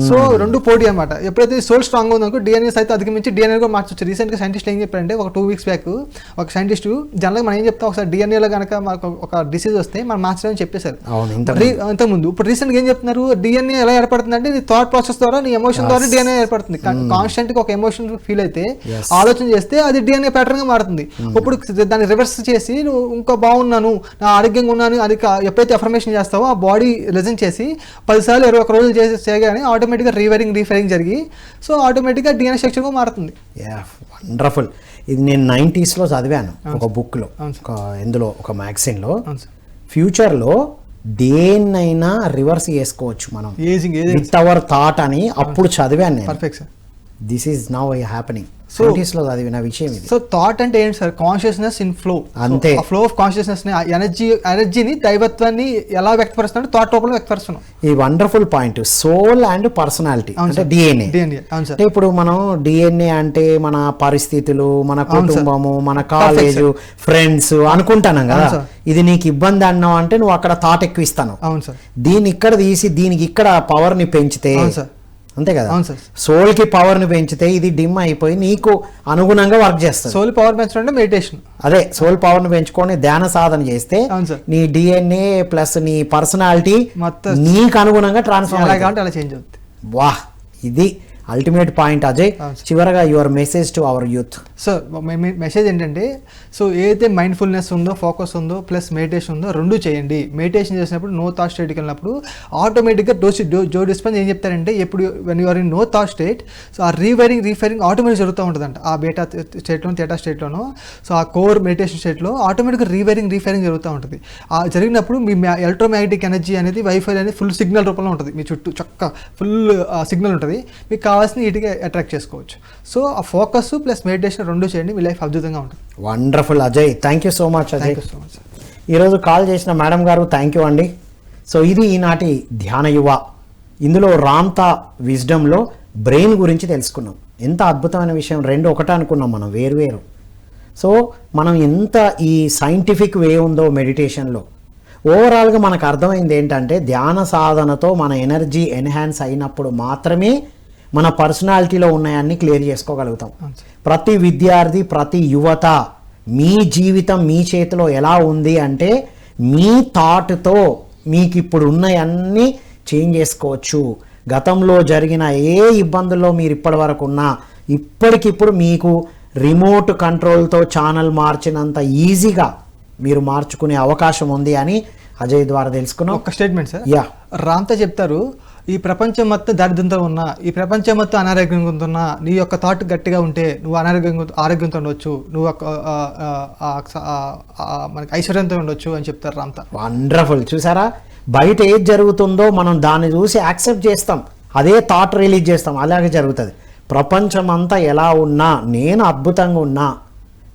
సో రెండు పోటీ అనమాట. ఎప్పుడైతే సోల్ స్ట్రాంగ్ ఉందనుకో డిఎన్ఏ అయితే అధిగమించి డిఎన్ఏ కూడా మార్చొచ్చు. రీసెంట్గా సైంటిస్ట్ ఏం చెప్పారంటే, ఒక 2 weeks బ్యాక్ ఒక సైంటిస్టు, జనరల్గా మనం ఏం చెప్తాం, ఒకసారి డిఎన్ఏలో కనుక మనకు ఒక డిసీజ్ వస్తే మనం మార్చడానికి చెప్పేశారు ఇంతకుముందు. ఇప్పుడు రీసెంట్గా ఏం చెప్తున్నారు, డిఎన్ఏ ఎలా ఏర్పడుతుంది అంటే, నీ థాట్ ప్రాసెస్ ద్వారా, నీ ఎమోషన్ ద్వారా డిఎన్ఏ ఏర్పడుతుంది. కాన్స్టెంట్గా ఒక ఎమోషన్ ఫీల్ అయితే, ఆలోచన చేస్తే అది డిఎన్ఏ ప్యాటర్న్ గా మారుతుంది. ఇప్పుడు దాన్ని రివర్స్ చేసి నువ్వు ఇంకా బాగున్నాను, నా ఆరోగ్యంగా ఉన్నాను అది ఎప్పుడైతే అఫర్మేషన్ చేస్తావో, ఆ బాడీ లిజన్ చేసి 10 సార్లు 21 రోజులు చేయగానే ఆటోమేటిక్గా రీవైరింగ్ జరిగి, సో ఆటోమేటిక్గా డిఎన్ఏ స్ట్రక్చర్గా మారుతుంది. వండర్ఫుల్. ఇది నేను 90s లో చదివాను ఒక బుక్లో, ఇందులో ఒక మ్యాగజైన్లో. ఫ్యూచర్లో దేన్నైనా రివర్స్ చేసుకోవచ్చు మనం విత్ అవర్ థాట్ అని అప్పుడు చదివాను నేను. Perfect sir. This is now happening. సైంటిస్ట్లో చదివిన విషయం ఇది. సో థాట్ అంటే ఏంటి సార్? Consciousness in flow. అంతే. ఫ్లో ఆఫ్ కాన్షియస్నెస్ ని, ఎనర్జీని, దైవత్వాన్ని ఎలా వ్యక్తపరుస్తున్నాడు? థాట్ రూపంలో వ్యక్తపరుస్తున్నాం. ఈ wonderful point, soul and personality అంటే డిఎన్ఏ. అంటే ఇప్పుడు మనం డిఎన్ఏ అంటే మన పరిస్థితులు, మన కుటుంబము, మన కాలేజ్, ఫ్రెండ్స్ అనుకుంటాను కదా. ఇది నీకు ఇబ్బంది అన్నావు అంటే నువ్వు అక్కడ థాట్ ఎక్కువ ఇస్తాను. అవును సార్. దీన్ని ఇక్కడ తీసి దీనికి ఇక్కడ పవర్ ని పెంచితే, అంతే కదా, అవును సార్. సోల్ కి పవర్ ని పెంచితే ఇది డిమ్ అయిపోయి నీకు అనుగుణంగా వర్క్ చేస్తుంది. సోల్ పవర్ పెంచడం మెడిటేషన్. అదే సోల్ పవర్ ని పెంచుకొని ధ్యాన సాధన చేస్తే నీ డిఎన్ఏ ప్లస్ నీ పర్సనాలిటీ నీకు అనుగుణంగా ట్రాన్స్ఫార్మ్ అలా చేంజ్ అవుతుంది. వాహ్, ఇది అల్టిమేట్ పాయింట్. అజయ్, చివరగా your message to our youth. So message ఏంటంటే, సో ఏదైతే మైండ్ఫుల్నెస్ ఉందో, ఫోకస్ ఉందో, ప్లస్ మెడిటేషన్ ఉందో, రెండు చేయండి. మెడిటేషన్ చేసినప్పుడు నో థాట్ స్టేట్కి వెళ్ళినప్పుడు ఆటోమేటిక్గా జో డిస్పెన్స్ ఏం చెప్తారంటే, ఎప్పుడు when you're in no thought state, so ఆ రీఫైరింగ్ ఆటోమేటిక్ జరుగుతూ ఉంటుందంట. ఆ బీటా స్టేట్లోనూ థీటా స్టేట్లోనూ, సో ఆ కోర్ మెడిటేషన్ స్టేట్లో ఆటోమేటిక్గా రీఫైరింగ్ జరుగుతూ ఉంటుంది. ఆ జరిగినప్పుడు మీ ఎలక్ట్రోమాగ్నెటిక్ ఎనర్జీ అనేది వైఫై అనేది ఫుల్ సిగ్నల్ రూపంలో ఉంటుంది. మీ చుట్టూ చక్క ఫుల్ సిగ్నల్ ఉంటుంది. మీకు కావాల్సిన వీటికి అట్రాక్ట్ చేసుకోవచ్చు. సో ఆ ఫోకస్ ప్లస్ మెడిటేషన్ రెండు చేయండి, మీ లైఫ్ అద్భుతంగా ఉంటుంది. Wonderful Ajay, thank you so much Ajay. Thank you so much sir. ఈరోజు కాల్ చేసిన మేడం గారు థ్యాంక్ యూ అండి. సో ఇది ఈనాటి ధ్యాన యువ. ఇందులో రామ్తా విజ్డమ్లో బ్రెయిన్ గురించి తెలుసుకున్నాం. ఎంత అద్భుతమైన విషయం, రెండు ఒకటే అనుకున్నాం మనం, వేరు. సో మనం ఎంత ఈ సైంటిఫిక్ వే ఉందో మెడిటేషన్లో, ఓవరాల్గా మనకు అర్థమైంది ఏంటంటే ధ్యాన సాధనతో మన ఎనర్జీ ఎన్హాన్స్ అయినప్పుడు మాత్రమే మన పర్సనాలిటీలో ఉన్నాయన్నీ క్లియర్ చేసుకోగలుగుతాం. ప్రతి విద్యార్థి, ప్రతి యువత, మీ జీవితం మీ చేతిలో ఎలా ఉంది అంటే మీ థాట్తో మీకు ఇప్పుడు ఉన్నాయన్నీ చేంజ్ చేసుకోవచ్చు. గతంలో జరిగిన ఏ ఇబ్బందుల్లో మీరు ఇప్పటి వరకు ఉన్నా ఇప్పటికిప్పుడు మీకు రిమోట్ కంట్రోల్తో ఛానల్ మార్చినంత ఈజీగా మీరు మార్చుకునే అవకాశం ఉంది అని అజయ్ ద్వారా తెలుసుకున్నాం. ఒక స్టేట్మెంట్ సార్, యా, రామ్తా చెప్తారు, ఈ ప్రపంచం మొత్తం దారిద్ర్యంతో ఉన్నా, ఈ ప్రపంచం మొత్తం అనారోగ్యంగా ఉంటున్నా, నీ యొక్క థాట్ గట్టిగా ఉంటే నువ్వు ఆరోగ్యంతో ఉండొచ్చు, నువ్వు మనకి ఐశ్వర్యంతో ఉండొచ్చు అని చెప్తారు రామ్తా. వండర్ఫుల్. చూసారా, బయట ఏది జరుగుతుందో మనం దాన్ని చూసి యాక్సెప్ట్ చేస్తాం, అదే థాట్ రిలీజ్ చేస్తాం, అలాగే జరుగుతుంది. ప్రపంచం అంతా ఎలా ఉన్నా నేను అద్భుతంగా ఉన్నా,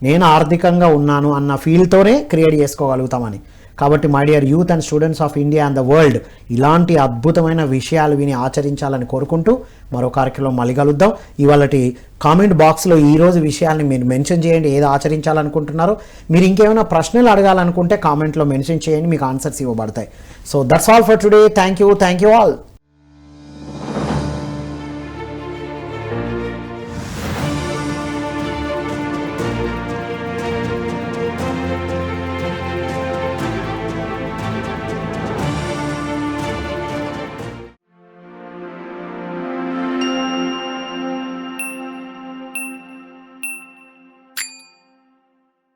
నేను ఆర్థికంగా ఉన్నాను అన్న ఫీల్తోనే క్రియేట్ చేసుకోగలుగుతామని. కాబట్టి my dear youth and students of India and the world, ఇలాంటి అద్భుతమైన విషయాలు విని ఆచరించాలని కోరుకుంటూ మరో కార్యక్రమం మళ్ళీ కలుద్దాం. ఇవాళటి కామెంట్ బాక్స్లో ఈరోజు విషయాల్ని మీరు మెన్షన్ చేయండి, ఏది ఆచరించాలనుకుంటున్నారో. మీరు ఇంకేమైనా ప్రశ్నలు అడగాలనుకుంటే కామెంట్లో మెన్షన్ చేయండి, మీకు ఆన్సర్స్ ఇవ్వబడతాయి. So that's all for today. Thank you all.